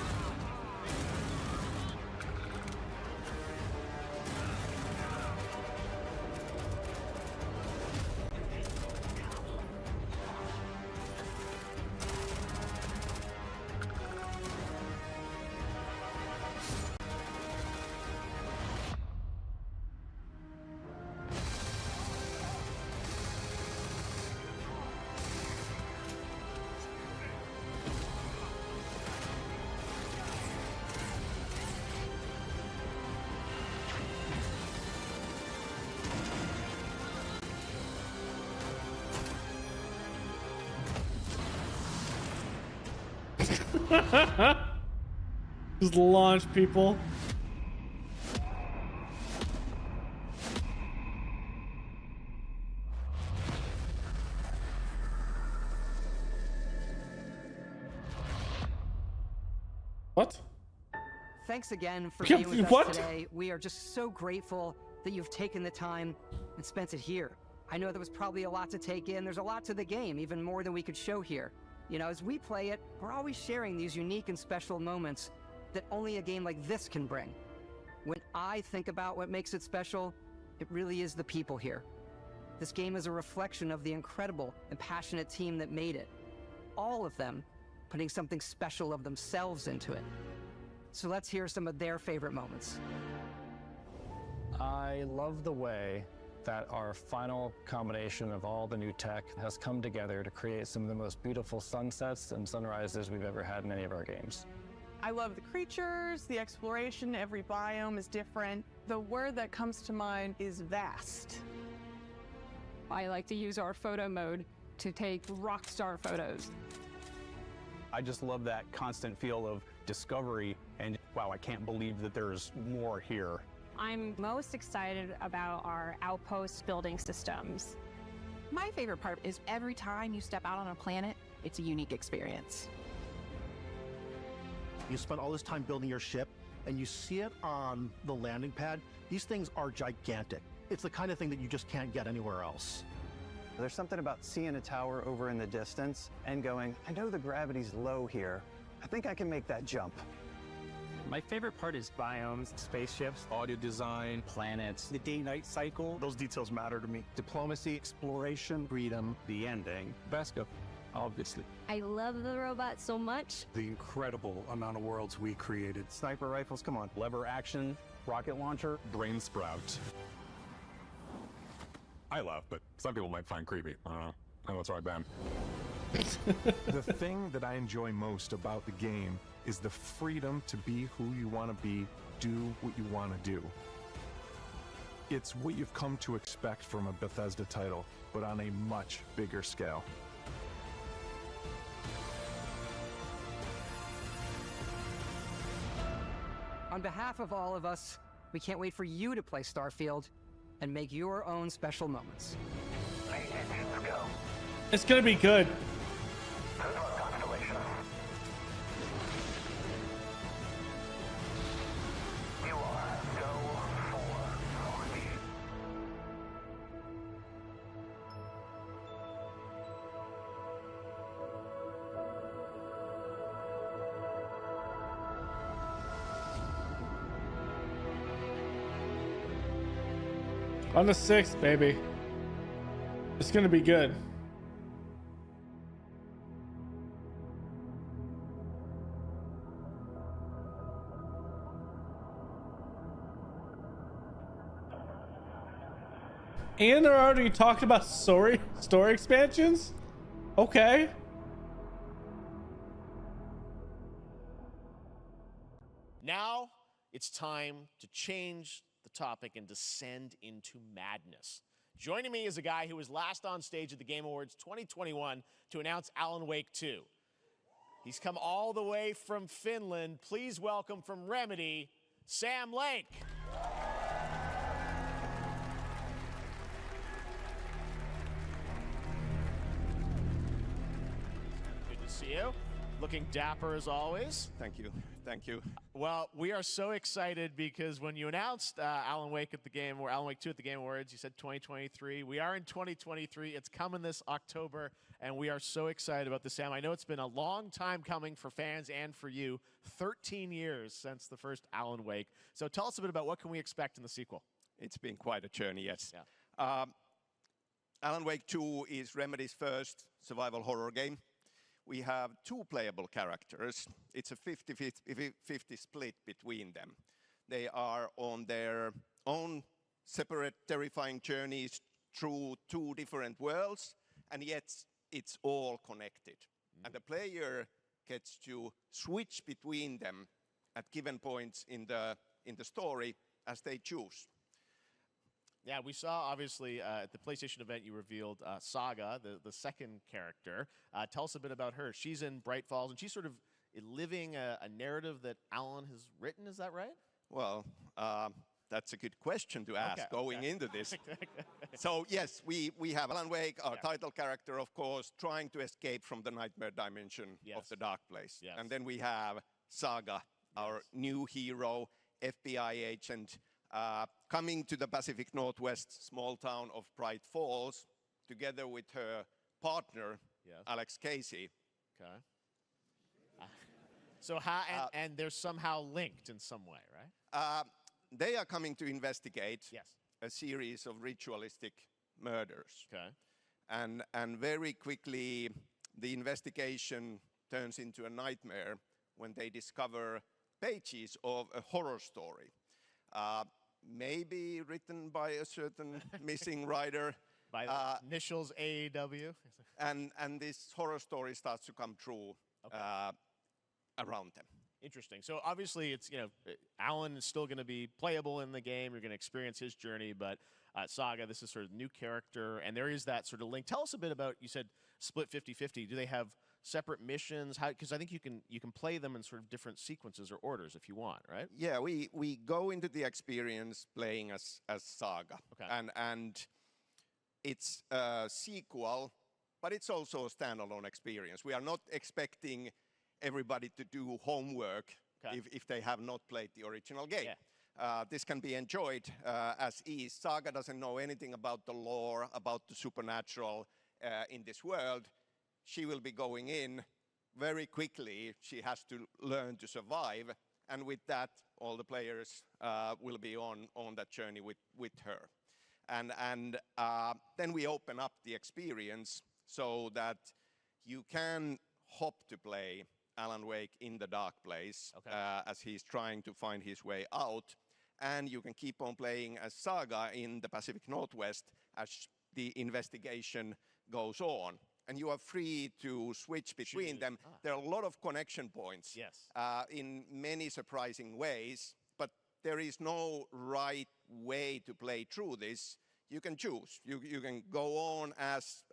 Just launch people. What? Thanks again for being with us today. We are just so grateful that you've taken the time and spent it here. I know there was probably a lot to take in. There's a lot to the game, even more than we could show here. You know, as we play it, we're always sharing these unique and special moments that only a game like this can bring. When I think about what makes it special, it really is the people here. This game is a reflection of the incredible and passionate team that made it. All of them putting something special of themselves into it. So let's hear some of their favorite moments. I love the way that our final combination of all the new tech has come together to create some of the most beautiful sunsets and sunrises we've ever had in any of our games. I love the creatures, the exploration, every biome is different. The word that comes to mind is vast. I like to use our photo mode to take rock star photos. I just love that constant feel of discovery and, wow, I can't believe that there's more here. I'm most excited about our outpost building systems. My favorite part is every time you step out on a planet, it's a unique experience. You spend all this time building your ship, and you see it on the landing pad. These things are gigantic. It's the kind of thing that you just can't get anywhere else. There's something about seeing a tower over in the distance and going, I know the gravity's low here. I think I can make that jump. My favorite part is biomes, spaceships, Audio design, planets, The day-night cycle, Those details matter to me. diplomacy, exploration, freedom, the ending. Vasco, obviously. I love the robot so much. The incredible amount of worlds we created. sniper rifles, come on. Lever action, rocket launcher. Brain sprout. I love, but some people might find creepy. I don't know. I know it's right, Ben. The thing that I enjoy most about the game is the freedom to be who you want to be, do what you want to do. It's what you've come to expect from a Bethesda title, but on a much bigger scale. On behalf of all of us, we can't wait for you to play Starfield and make your own special moments. It's gonna be good. On the 6th, baby. It's gonna be good. And they're already talking about story expansions? Okay. Now it's time to change the topic and descend into madness. Joining me is a guy who was last on stage at the Game Awards 2021 to announce Alan Wake 2. He's come all the way from Finland. Please welcome from Remedy, Sam Lake. Good to see you. Looking dapper as always. Thank you. Thank you. Well, we are so excited because when you announced Alan Wake 2 at the Game Awards, you said 2023. We are in 2023. It's coming this October, and we are so excited about this, Sam. I know it's been a long time coming for fans and for you. 13 years since the first Alan Wake. So tell us a bit about what can we expect in the sequel. It's been quite a journey, yes. Yeah. Alan Wake 2 is Remedy's first survival horror game. We have two playable characters. It's a 50-50 split between them. They are on their own separate terrifying journeys through two different worlds, and yet it's all connected. And the player gets to switch between them at given points in the story as they choose. Yeah, we saw, obviously, at the PlayStation event, you revealed Saga, the second character. Tell us a bit about her. She's in Bright Falls, and she's sort of living a narrative that Alan has written. Is that right? Well, that's a good question to ask going into this. So, yes, we have Alan Wake, our title character, of course, trying to escape from the nightmare dimension of the dark place. Yes. And then we have Saga, our new hero, FBI agent, coming to the Pacific Northwest small town of Bright Falls, together with her partner, Alex Casey. Okay. So and they're somehow linked in some way, right? They are coming to investigate a series of ritualistic murders. Okay. And very quickly, the investigation turns into a nightmare when they discover pages of a horror story. Maybe written by a certain missing writer. By the initials AEW. and this horror story starts to come true around them. Interesting. So obviously, it's Alan is still going to be playable in the game. You're going to experience his journey, but Saga, this is sort of new character, and there is that sort of link. Tell us a bit about. You said split 50-50. Do they have separate missions? How? Because I think you can play them in sort of different sequences or orders if you want, right? Yeah, we go into the experience playing as Saga, and it's a sequel, but it's also a standalone experience. We are not expecting everybody to do homework if they have not played the original game. This can be enjoyed as is. Saga doesn't know anything about the lore, about the supernatural in this world. She will be going in very quickly. She has to learn to survive. And with that, all the players will be on that journey with her. And then we open up the experience so that you can hop to play Alan Wake in the dark place as he's trying to find his way out. And you can keep on playing as Saga in the Pacific Northwest as the investigation goes on. And you are free to switch between them. There are a lot of connection points in many surprising ways, but there is no right way to play through this. You can choose. You can go on as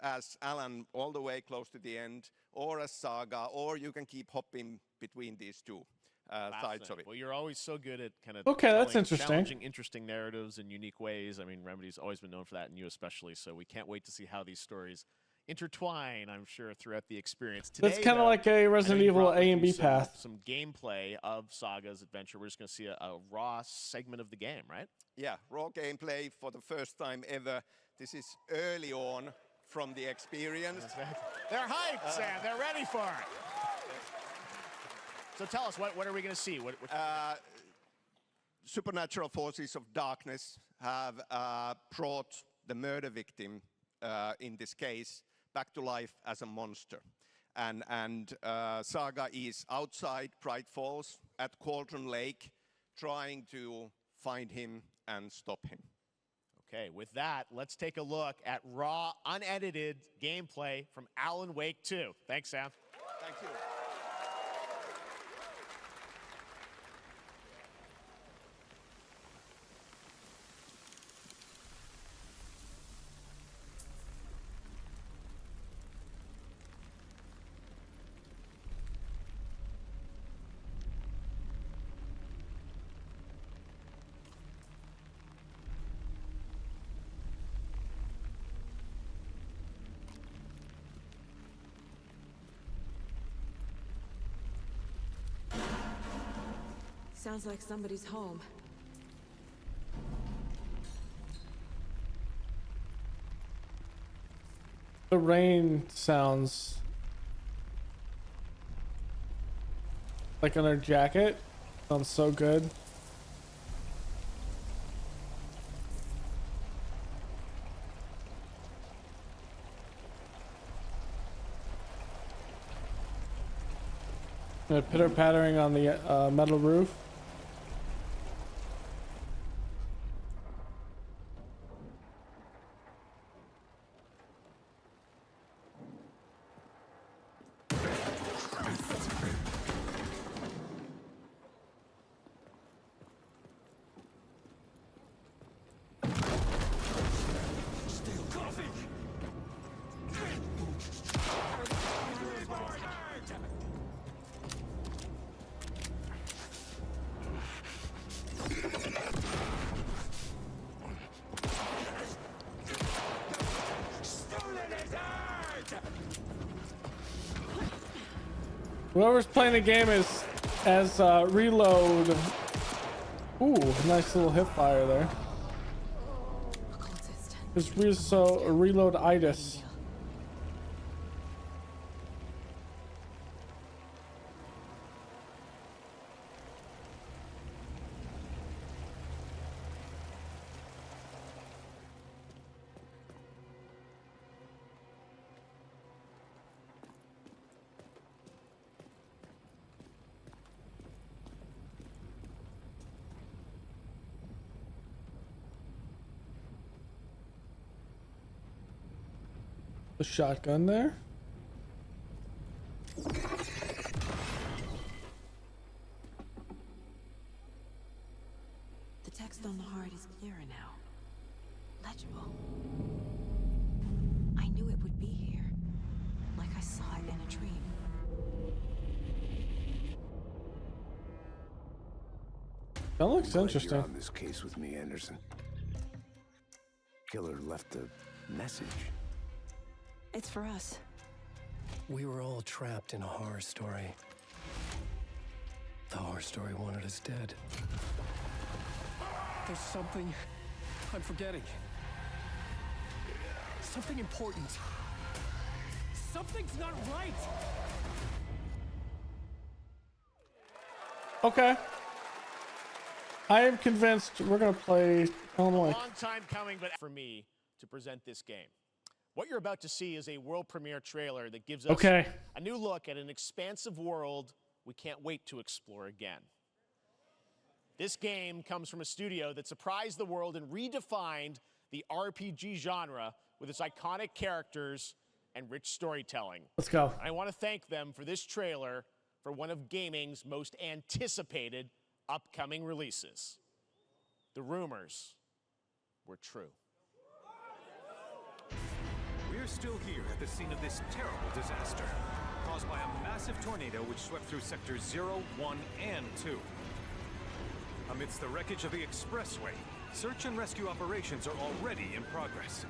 Alan all the way close to the end, or as Saga, or you can keep hopping between these two sides of it. Well, you're always so good at kind of that's interesting. challenging, interesting narratives in unique ways. I mean, Remedy's always been known for that, and you especially. So we can't wait to see how these stories intertwine, I'm sure, throughout the experience. Today, That's kind of like a Resident Evil A and B path. Some gameplay of Saga's adventure. We're just going to see a raw segment of the game, right? Yeah, raw gameplay for the first time ever. This is early on from the experience. They're hyped, Sam. They're ready for it. So tell us, what are we going to see? Supernatural forces of darkness have brought the murder victim, in this case, back to life as a monster. And Saga is outside Bright Falls at Cauldron Lake, trying to find him and stop him. Okay, with that, let's take a look at raw, unedited gameplay from Alan Wake 2. Thanks, Sam. Thank you. Sounds like somebody's home. The rain sounds like on her jacket. Sounds so good. Pitter pattering on the metal roof. Whoever's playing the game is as reload. Ooh, nice little hip fire there. It's reload-itis. The shotgun there. The text on the heart is clearer now. Legible. I knew it would be here. Like I saw it in a dream. That looks Glad interesting. You're on this case with me, Anderson. Killer left a message. It's for us. We were all trapped in a horror story. The horror story wanted us dead. There's something I'm forgetting. Something important. Something's not right. Okay. I am convinced we're gonna play Alan Wake. Long time coming, but for me to present this game. What you're about to see is a world premiere trailer that gives us a new look at an expansive world we can't wait to explore again. This game comes from a studio that surprised the world and redefined the RPG genre with its iconic characters and rich storytelling. Let's go. I want to thank them for this trailer for one of gaming's most anticipated upcoming releases. The rumors were true. We're still here at the scene of this terrible disaster, caused by a massive tornado which swept through sectors 0, 1, and 2. Amidst the wreckage of the expressway, search and rescue operations are already in progress.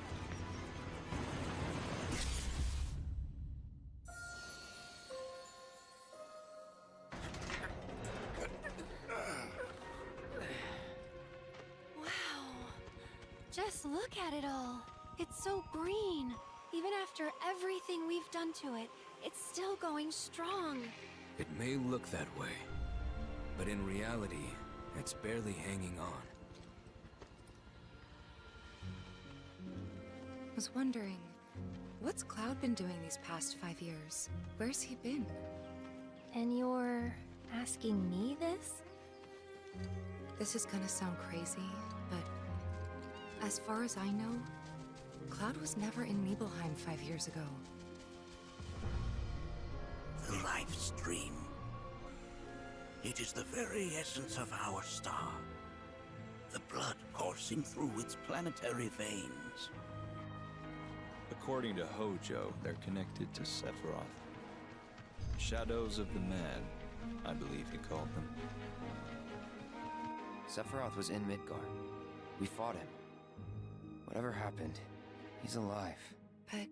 Just look at it all. It's so green. Even after everything we've done to it, it's still going strong. It may look that way, but in reality, it's barely hanging on. I was wondering, what's Cloud been doing these past 5 years? Where's he been? And you're asking me this? This is gonna sound crazy, but as far as I know, Cloud was never in Nibelheim 5 years ago. The life stream. It is the very essence of our star. The blood coursing through its planetary veins. According to Hojo, they're connected to Sephiroth. Shadows of the Mad, I believe he called them. Sephiroth was in Midgard. We fought him. Whatever happened, he's alive. But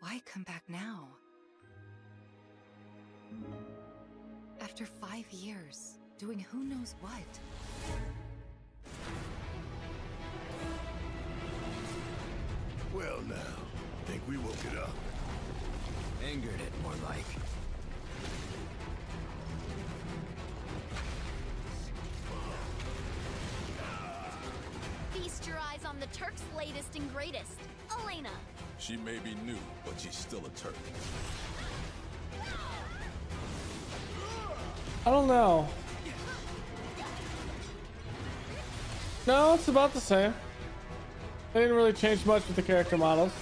why come back now? After 5 years, doing who knows what? Well now, think we woke it up. Angered it, more like. Feast your eyes on the Turk's latest and greatest, Elena. She may be new, but she's still a Turk. I don't know. No, it's about the same. They didn't really change much with the character models.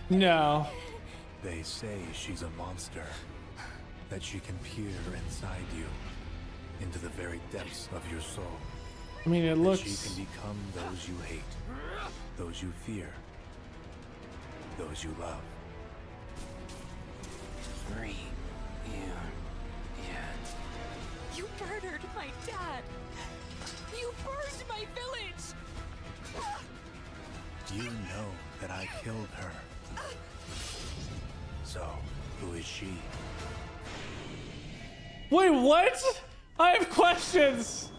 No. They say she's a monster. That she can peer inside you, into the very depths of your soul. I mean, it looks. That she can become those you hate, those you fear, those you love. 3 You murdered my dad. You burned my village. You know that I killed her. So, who is she? Wait, what? I have questions.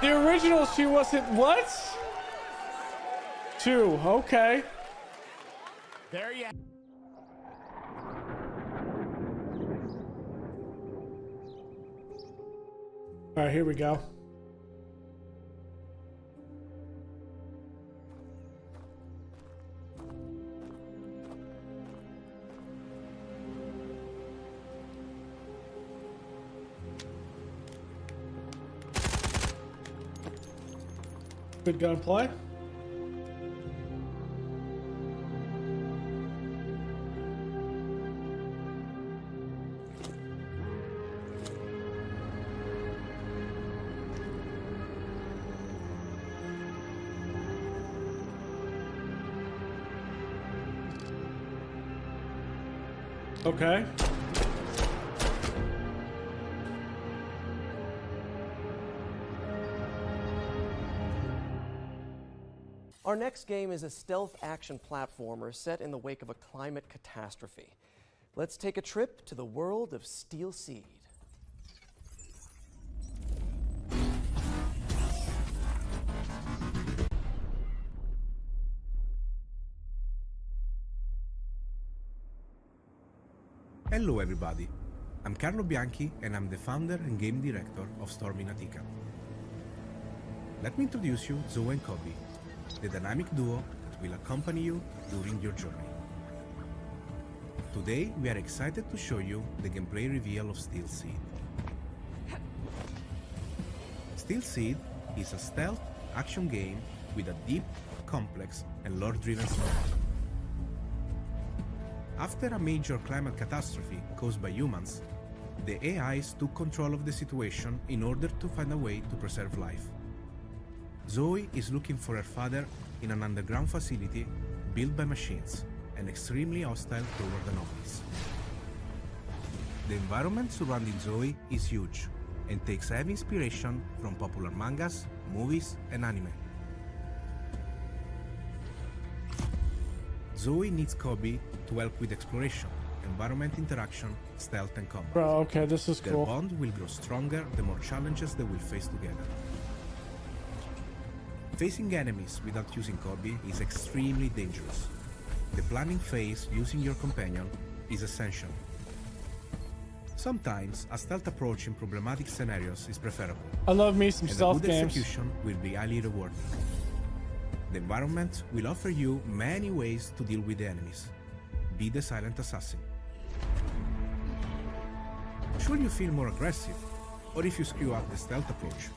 The original, she wasn't what? 2, okay. There you All right, here we go. Good gunplay. Okay. Our next game is a stealth action platformer set in the wake of a climate catastrophe. Let's take a trip to the world of Steel Seed. Hello everybody, I'm Carlo Bianchi and I'm the founder and game director of Storm in Attica. Let me introduce you Zoe and Kobe, the dynamic duo that will accompany you during your journey. Today we are excited to show you the gameplay reveal of Steel Seed. Steel Seed is a stealth action game with a deep, complex and lore-driven story. After a major climate catastrophe caused by humans, the AIs took control of the situation in order to find a way to preserve life. Zoe is looking for her father in an underground facility built by machines and extremely hostile toward anomalies. The environment surrounding Zoe is huge and takes heavy inspiration from popular mangas, movies, and anime. Zoe needs Kobe to help with exploration, environment interaction, stealth, and combat. Bro, okay, this is Their cool. bond will grow stronger the more challenges they will face together. Facing enemies without using Kobe is extremely dangerous. The planning phase using your companion is essential. Sometimes a stealth approach in problematic scenarios is preferable. I love me some and stealth a good games. execution will be highly rewarding. The environment will offer you many ways to deal with the enemies. Be the silent assassin. Should you feel more aggressive, or if you screw up the stealth approach,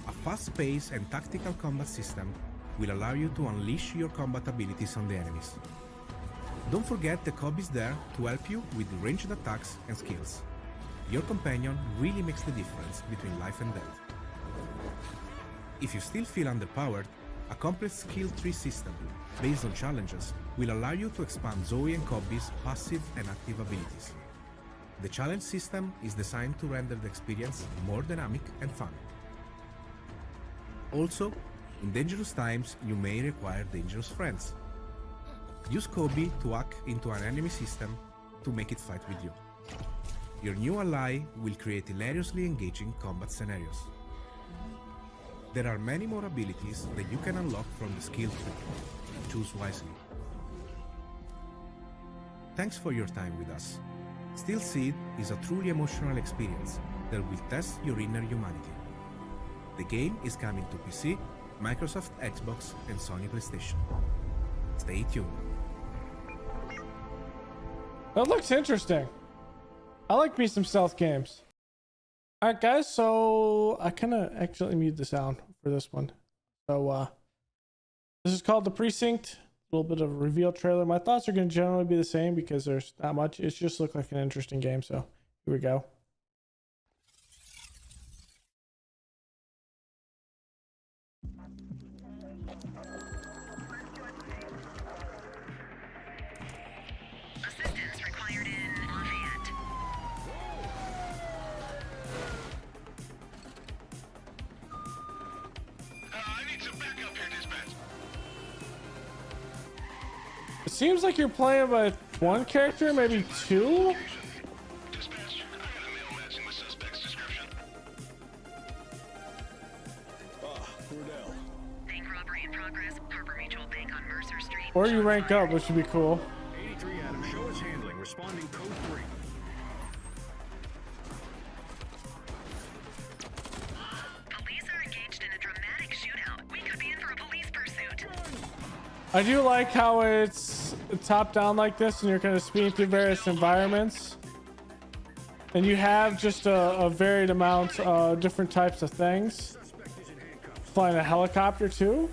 a fast-paced and tactical combat system will allow you to unleash your combat abilities on the enemies. Don't forget that Kobe is there to help you with ranged attacks and skills. Your companion really makes the difference between life and death. If you still feel underpowered, a complex skill tree system based on challenges will allow you to expand Zoe and Kobe's passive and active abilities. The challenge system is designed to render the experience more dynamic and fun. Also, in dangerous times, you may require dangerous friends. Use Kobe to hack into an enemy system to make it fight with you. Your new ally will create hilariously engaging combat scenarios. There are many more abilities that you can unlock from the skill tree. Choose wisely. Thanks for your time with us. Steel Seed is a truly emotional experience that will test your inner humanity. The game is coming to PC, Microsoft Xbox, and Sony PlayStation. Stay tuned. That looks interesting. I like me some stealth games. Alright guys, so I kind of actually mute the sound for this one. So this is called The Precinct. A little bit of a reveal trailer. My thoughts are going to generally be the same because there's not much. It just looked like an interesting game, so here we go. Assistance required in Lafayette. I need some backup here, dispatch. It seems like you're playing with one character, maybe two? Dispatch, I got a mail matching the suspect's description. Cordell. Bank robbery in progress. Harbor Mutual Bank on Mercer Street. Or you rank up, which would be cool. 83 Adam, show us handling. Responding code 3. I do like how it's top down like this and you're kind of speeding through various environments. And you have just a varied amount of different types of things. Flying a helicopter too.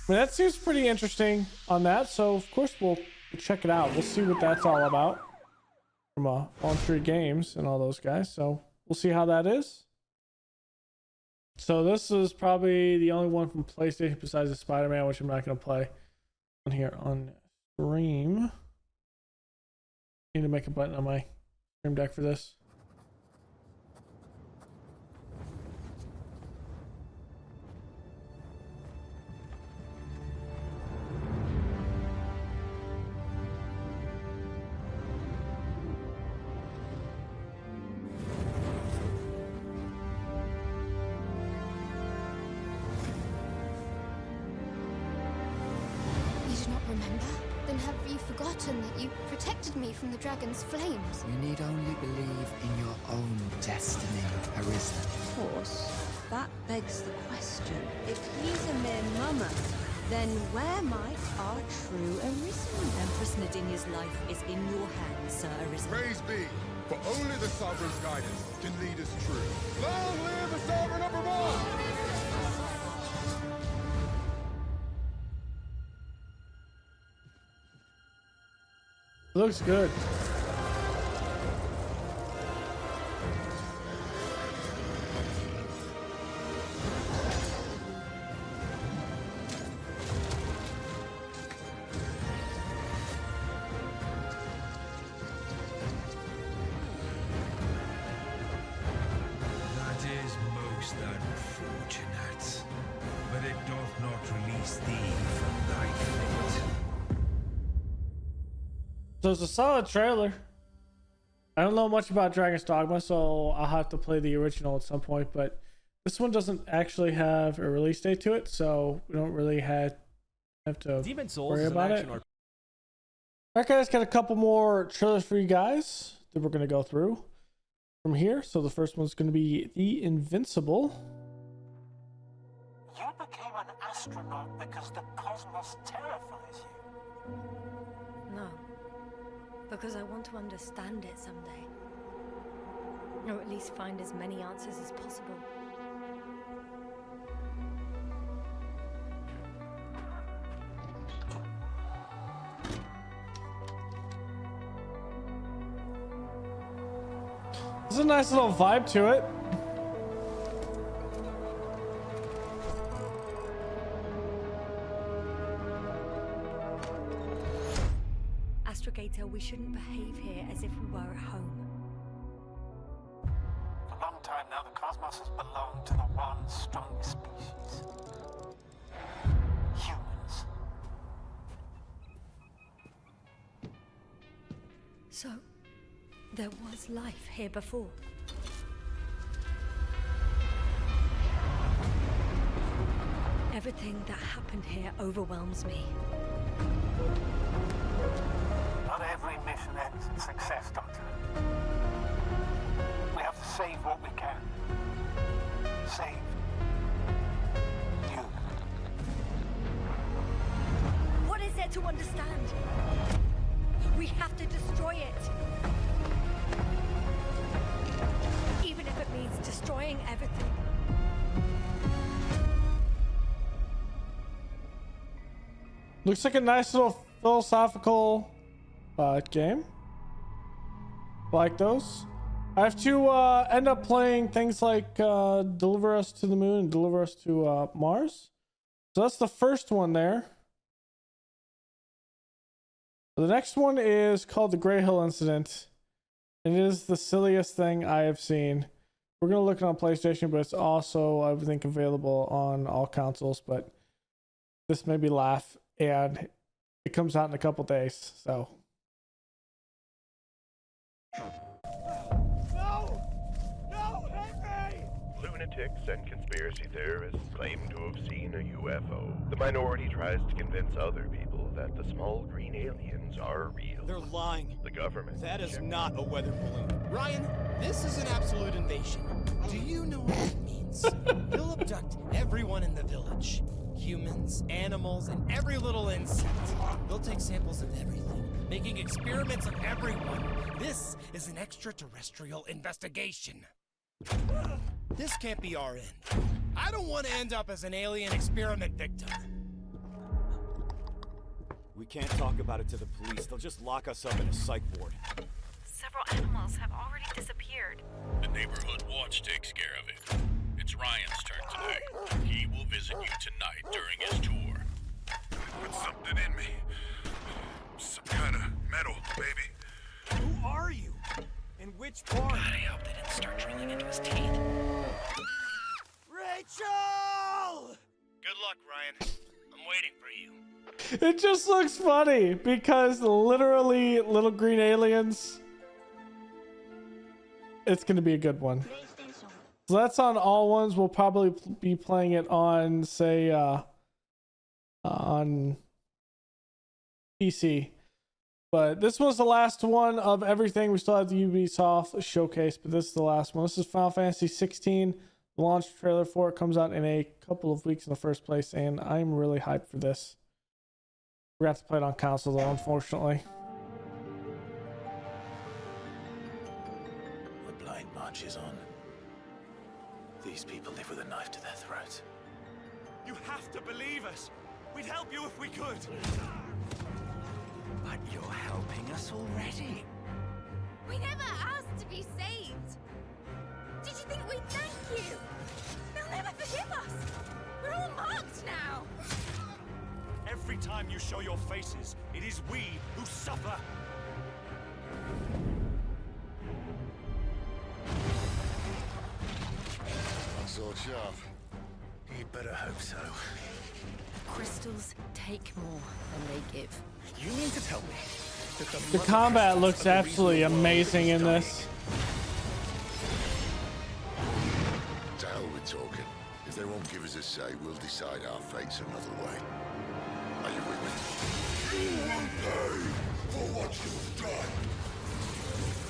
I mean, that seems pretty interesting on that. So of course we'll check it out. We'll see what that's all about from Fallen Tree Games and all those guys. So we'll see how that is. So this is probably the only one from PlayStation besides the Spider-Man, which I'm not going to play on here on stream. Need to make a button on my stream deck for this. That you protected me from the dragon's flames. You need only believe in your own destiny, Arisen. Of course, that begs the question. If he's a mere mummer, then where might our true Arisen? Empress Nadinia's life is in your hands, Sir Arisen. Praise be, for only the Sovereign's guidance can lead us true. Long live the Sovereign of Vermont! Looks good. That is most unfortunate, but it doth not release thee from thy fate. So it's a solid trailer. I don't know much about Dragon's Dogma, so I'll have to play the original at some point, but this one doesn't actually have a release date to it, so we don't really have to worry about it. Alright guys, got a couple more trailers for you guys that we're going to go through from here. So the first one's going to be The Invincible. You became an astronaut because the cosmos terrifies you. No. Because I want to understand it someday. Or at least find as many answers as possible. There's a nice little vibe to it. Astrogator, we shouldn't behave here as if we were at home. For a long time now, the cosmos has belonged to the one strong species. Humans. So, there was life here before. Everything that happened here overwhelms me. Not every mission ends in success, Doctor. We have to save what we can. Save you. What is there to understand? We have to destroy it. Even if it means destroying everything. Looks like a nice little philosophical game. Like those. I have to end up playing things like Deliver Us to the Moon and Deliver Us to Mars. So that's the first one there. The next one is called the Greyhill Incident. It is the silliest thing I have seen. We're going to look it on PlayStation, but it's also, I think, available on all consoles. But this made me laugh, and it comes out in a couple days, so. No! No, Henry! Lunatics and conspiracy theorists claim to have seen a UFO. The minority tries to convince other people that the small green aliens are real. They're lying. The government. That is not a weather balloon. Ryan, this is an absolute invasion. Do you know what it means? He'll abduct everyone in the village. Humans, animals, and every little insect. They'll take samples of everything, making experiments on everyone. This is an extraterrestrial investigation. This can't be our end. I don't want to end up as an alien experiment victim. We can't talk about it to the police. They'll just lock us up in a psych ward. Several animals have already disappeared. The neighborhood watch takes care of it. It's Ryan's turn today. He will visit you tonight during his tour. Put something in me. Some kind of metal, baby. Who are you? And which part? God, I hope they didn't start drilling into his teeth. Rachel! Good luck, Ryan. I'm waiting for you. It just looks funny because literally little green aliens. It's going to be a good one. So that's on all ones. We'll probably be playing it on, say, on PC. But this was the last one of everything. We still have the Ubisoft showcase, but this is the last one. This is Final Fantasy 16. The launch trailer for it comes out in a couple of weeks in the first place, and I'm really hyped for this. We're going to have to play it on console, though, unfortunately. The blind march is on. These people live with a knife to their throat. You have to believe us. We'd help you if we could. But you're helping us already. We never asked to be saved. Did you think we'd thank you? They'll never forgive us. We're all marked now. Every time you show your faces, it is we who suffer. Sword sharp. You'd better hope so. Crystals take more than they give. You mean to tell me that The combat looks absolutely amazing in this. To hell with talking. If they won't give us a say, we'll decide our fates another way. Are you with me? You will pay for what you've done.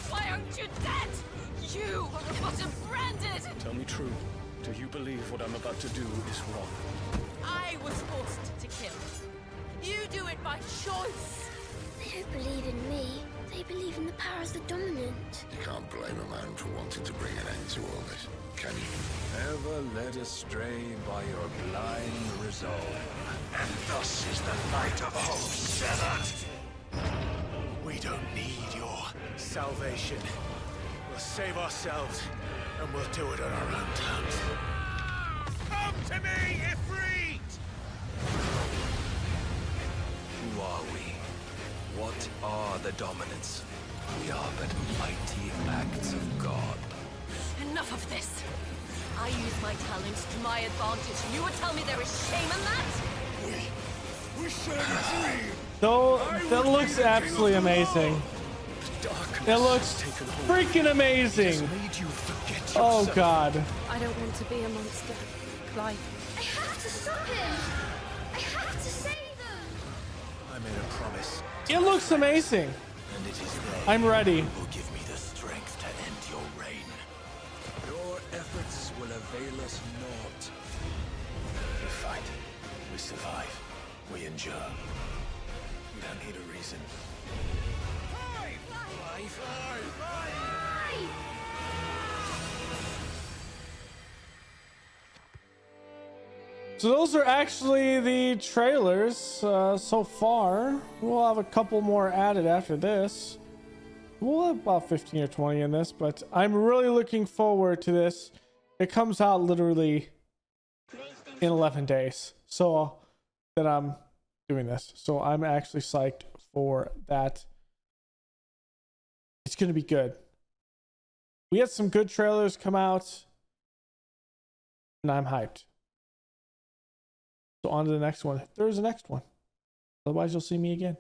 Why aren't you dead? You are bottom branded. Tell me true. Do you believe what I'm about to do is wrong? I was forced to kill. You do it by choice. They don't believe in me. They believe in the power of the dominant. You can't blame a man for wanting to bring an end to all this, can you? Ever led astray by your blind resolve. And thus is the light of hope severed. We don't need your salvation. We'll save ourselves, and we'll do it on our own terms. Come to me, Ifrit! Who are we? What are the dominants? We are but mighty acts of God. Enough of this. I use my talents to my advantage, and you would tell me there is shame in that? We shared a dream. Though that looks absolutely amazing. It looks freaking amazing. Oh god. I don't want to be a monster, Clive. I have to stop him. I have to save them. I made a promise. It looks amazing. And it is they I'm ready. who will give me the strength to end your reign. Your efforts will avail us naught. We fight. We survive. We endure. We don't need a reason. So those are actually the trailers so far. We'll have a couple more added after this. We'll have about 15 or 20 in this, but I'm really looking forward to this. It comes out literally in 11 days. So that I'm doing this. So I'm actually psyched for that. It's going to be good. We had some good trailers come out, and I'm hyped. So on to the next one. If there's a next one. Otherwise, you'll see me again.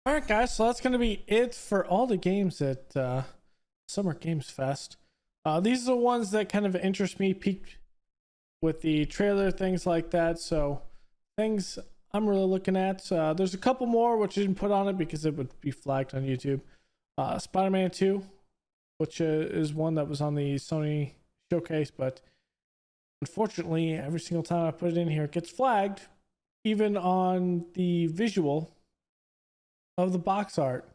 All right, guys. So that's going to be it for all the games at Summer Games Fest. These are the ones that kind of interest me, peaked with the trailer, things like that. So things I'm really looking at. There's a couple more which I didn't put on it because it would be flagged on YouTube. Spider-Man 2, which is one that was on the Sony showcase, but Unfortunately, every single time I put it in here, it gets flagged, even on the visual of the box art,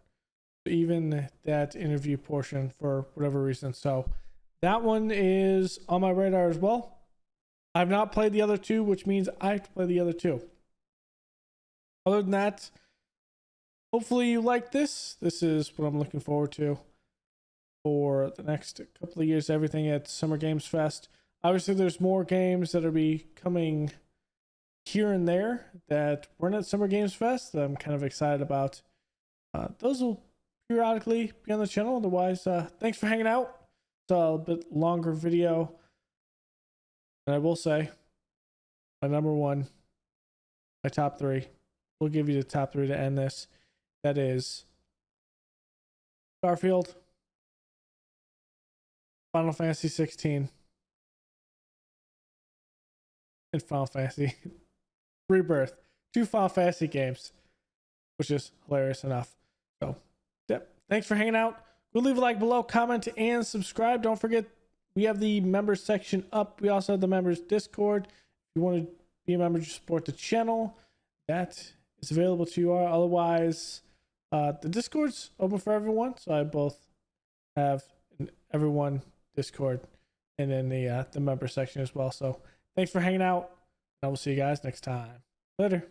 even that interview portion for whatever reason. So that one is on my radar as well. I've not played the other two, which means I have to play the other two. Other than that, hopefully you like this. This is what I'm looking forward to for the next couple of years, everything at Summer Games Fest. Obviously, there's more games that are coming here and there that weren't at Summer Games Fest that I'm kind of excited about. Those will periodically be on the channel. Otherwise, thanks for hanging out. It's a bit longer video. And I will say, my number one, my top three. We'll give you the top three to end this. That is Starfield, Final Fantasy 16, and Final Fantasy Rebirth. 2 Final Fantasy games, which is hilarious enough. So, yep. Thanks for hanging out. Go leave a like below, comment, and subscribe. Don't forget, we have the members section up. We also have the members Discord. If you want to be a member to support the channel, that is available to you all. Otherwise, the Discord's open for everyone. So I both have an everyone Discord and then the member section as well. So thanks for hanging out. And I will see you guys next time. Later.